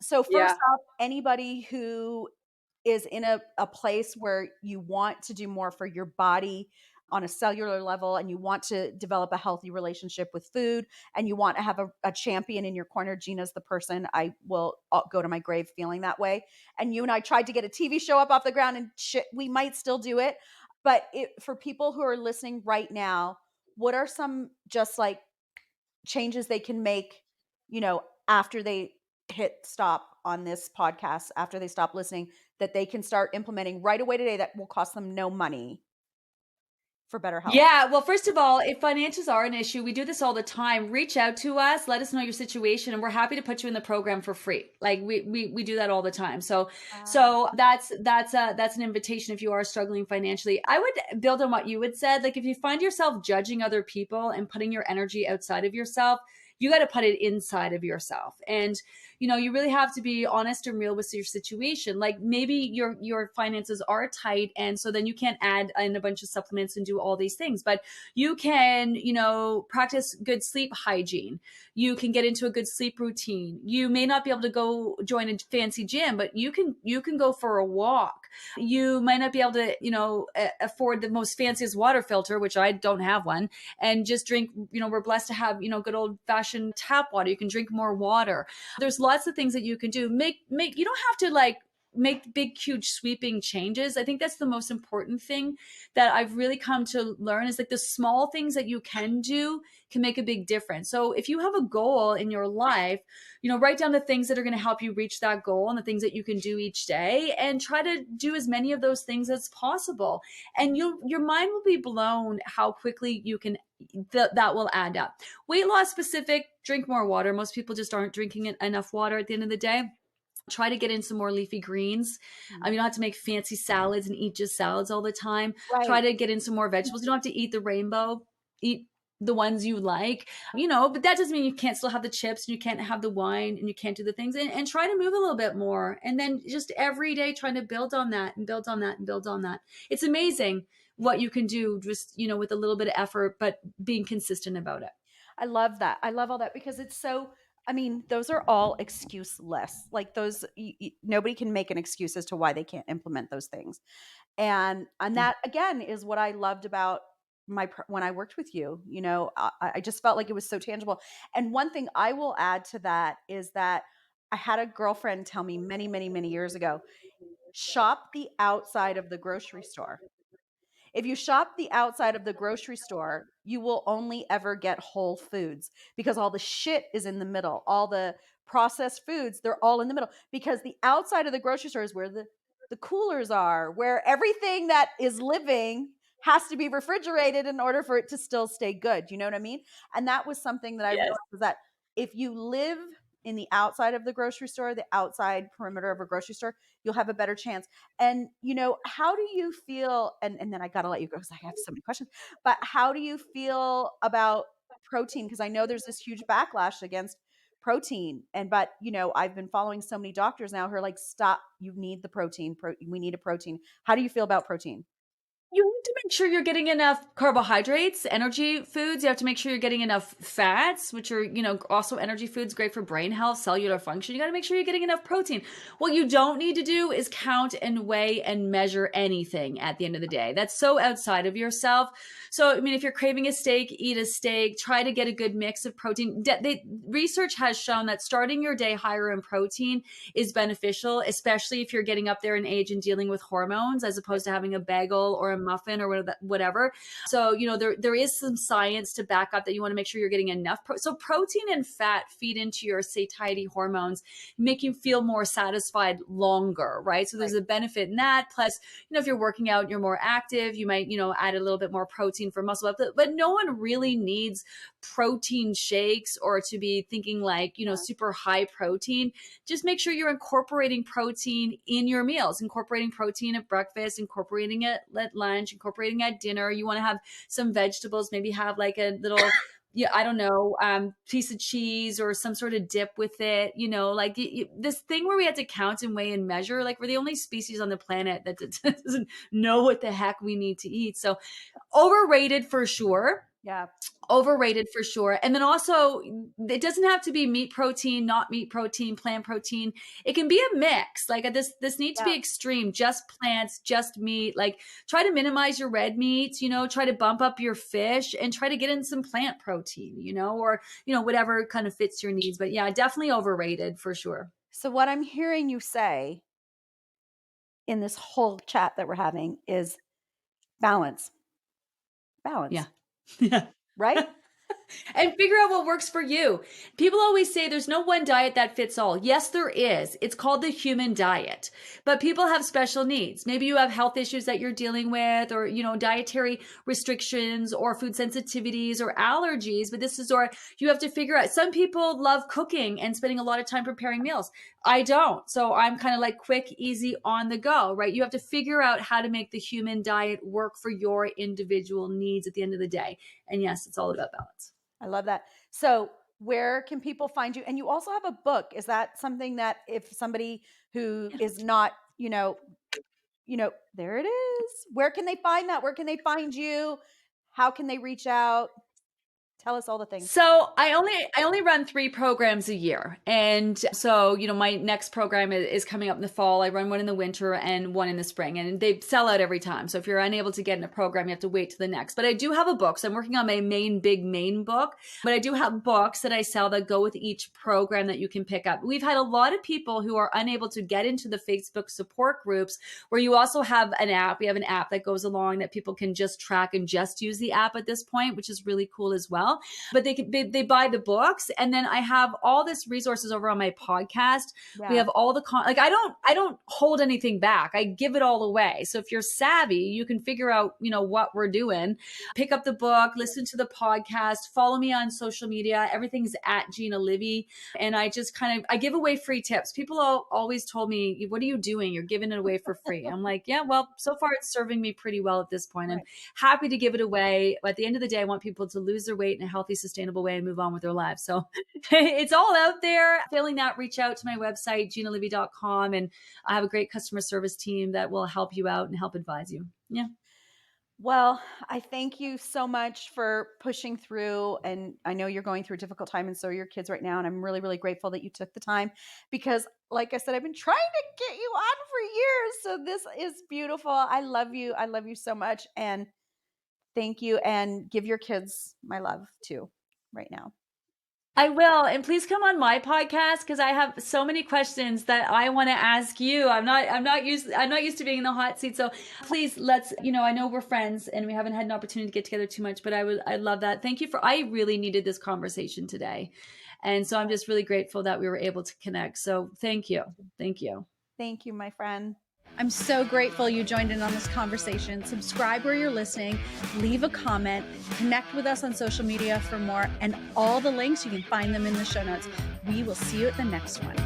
So first Yeah. off, anybody who is in a place where you want to do more for your body on a cellular level and you want to develop a healthy relationship with food and you want to have a champion in your corner, Gina's the person. I will go to my grave feeling that way. And you and I tried to get a TV show up off the ground and shit, we might still do it. But for people who are listening right now, what are some just like changes they can make, after they hit stop on this podcast, after they stop listening, that they can start implementing right away today that will cost them no money for better health? Yeah, well, first of all, if finances are an issue, we do this all the time. Reach out to us, let us know your situation, and we're happy to put you in the program for free. Like we do that all the time. So Wow. so that's an invitation if you are struggling financially. I would build on what you had said. Like if you find yourself judging other people and putting your energy outside of yourself, you got to put it inside of yourself. And you really have to be honest and real with your situation. Like maybe your finances are tight, and so then you can't add in a bunch of supplements and do all these things, but you can practice good sleep hygiene. You can get into a good sleep routine. You may not be able to go join a fancy gym, but you can go for a walk. You might not be able to afford the most fanciest water filter, which I don't have one, and just drink. We're blessed to have good old fashioned tap water. You can drink more water. There's lots of things that you can do. Make you don't have to like make big huge sweeping changes. I think that's the most important thing that I've really come to learn is like the small things that you can do can make a big difference. So if you have a goal in your life, write down the things that are going to help you reach that goal and the things that you can do each day and try to do as many of those things as possible. And your mind will be blown how quickly you can that will add up. Weight loss specific, drink more water. Most people just aren't drinking enough water at the end of the day. Try to get in some more leafy greens. You don't have to make fancy salads and eat just salads all the time. Try Right. to get in some more vegetables. You don't have to eat the rainbow. Eat the ones you like, but that doesn't mean you can't still have the chips and you can't have the wine and you can't do the things and try to move a little bit more. And then just every day trying to build on that and build on that and build on that. It's amazing what you can do just, with a little bit of effort, but being consistent about it. I love that. I love all that because it's so, I mean, those are all excuseless. Like those, nobody can make an excuse as to why they can't implement those things. And that again is what I loved about when I worked with you. I just felt like it was so tangible. And one thing I will add to that is that I had a girlfriend tell me many, many, many years ago, shop the outside of the grocery store. If you shop the outside of the grocery store, you will only ever get whole foods because all the shit is in the middle. All the processed foods, they're all in the middle because the outside of the grocery store is where the coolers are, where everything that is living has to be refrigerated in order for it to still stay good. You know what I mean? And that was something that I Yes. realized was that if you live in the outside of the grocery store, the outside perimeter of a grocery store, you'll have a better chance. And how do you feel? And then I gotta let you go because I have so many questions. But how do you feel about protein? Because I know there's this huge backlash against protein. But I've been following so many doctors now who are like, stop, you need the protein. We need a protein. How do you feel about protein? make sure you're getting enough carbohydrates, energy foods. You have to make sure you're getting enough fats, which are, also energy foods, great for brain health, cellular function. You got to make sure you're getting enough protein. What you don't need to do is count and weigh and measure anything at the end of the day. That's so outside of yourself. So, I mean, if you're craving a steak, eat a steak, try to get a good mix of protein. Research has shown that starting your day higher in protein is beneficial, especially if you're getting up there in age and dealing with hormones, as opposed to having a bagel or a muffin or whatever. So, there is some science to back up that you want to make sure you're getting enough. So protein and fat feed into your satiety hormones, make you feel more satisfied longer, right? So there's a benefit in that. Plus, if you're working out, you're more active, you might, add a little bit more protein for muscle up, but no one really needs protein shakes or to be thinking like, super high protein. Just make sure you're incorporating protein in your meals, incorporating protein at breakfast, incorporating it at lunch, incorporating at dinner. You want to have some vegetables, maybe have like a little, I don't know, piece of cheese or some sort of dip with it, like this thing where we had to count and weigh and measure, like we're the only species on the planet that doesn't know what the heck we need to eat. So overrated for sure. Yeah. Overrated for sure. And then also, it doesn't have to be meat protein, not meat protein, plant protein. It can be a mix. Like this needs to be extreme, just plants, just meat. Like try to minimize your red meats, try to bump up your fish and try to get in some plant protein, or, whatever kind of fits your needs. But yeah, definitely overrated for sure. So what I'm hearing you say in this whole chat that we're having is balance. Balance. Yeah. Yeah. Right? And figure out what works for you. People always say there's no one diet that fits all. Yes, there is. It's called the human diet. But people have special needs. Maybe you have health issues that you're dealing with, or, dietary restrictions or food sensitivities or allergies. But you have to figure out. Some people love cooking and spending a lot of time preparing meals. I don't. So I'm kind of like quick, easy, on the go, right? You have to figure out how to make the human diet work for your individual needs at the end of the day. And yes, it's all about balance. I love that. So where can people find you? And you also have a book. Is that something that if somebody who is not, there it is. Where can they find that? Where can they find you? How can they reach out? Tell us all the things. So I only run 3 programs a year. And so, my next program is coming up in the fall. I run one in the winter and one in the spring, and they sell out every time. So if you're unable to get in a program, you have to wait to the next. But I do have a book. So I'm working on my main book, but I do have books that I sell that go with each program that you can pick up. We've had a lot of people who are unable to get into the Facebook support groups, where you also have an app. We have an app that goes along that people can just track and just use the app at this point, which is really cool as well. But they buy the books, and then I have all this resources over on my podcast. Yeah. We have all the I don't hold anything back. I give it all away. So if you're savvy, you can figure out what we're doing. Pick up the book, listen to the podcast, follow me on social media. Everything's at Gina Livy, and I just I give away free tips. People always told me, "What are you doing? You're giving it away for free." I'm like, yeah, well, so far it's serving me pretty well at this point. Right. I'm happy to give it away. At the end of the day, I want people to lose their weight in a healthy, sustainable way and move on with their lives. So it's all out there. Failing that, reach out to my website, ginalivy.com. And I have a great customer service team that will help you out and help advise you. Yeah. Well, I thank you so much for pushing through. And I know you're going through a difficult time, and so are your kids right now. And I'm really, really grateful that you took the time, because like I said, I've been trying to get you on for years. So this is beautiful. I love you. I love you so much. And thank you. And give your kids my love too right now. I will. And please come on my podcast, because I have so many questions that I want to ask you. I'm not used to being in the hot seat. So please, let's, I know we're friends and we haven't had an opportunity to get together too much, but I love that. Thank you I really needed this conversation today. And so I'm just really grateful that we were able to connect. So thank you. Thank you. Thank you, my friend. I'm so grateful you joined in on this conversation. Subscribe where you're listening, leave a comment, connect with us on social media for more, and all the links, you can find them in the show notes. We will see you at the next one.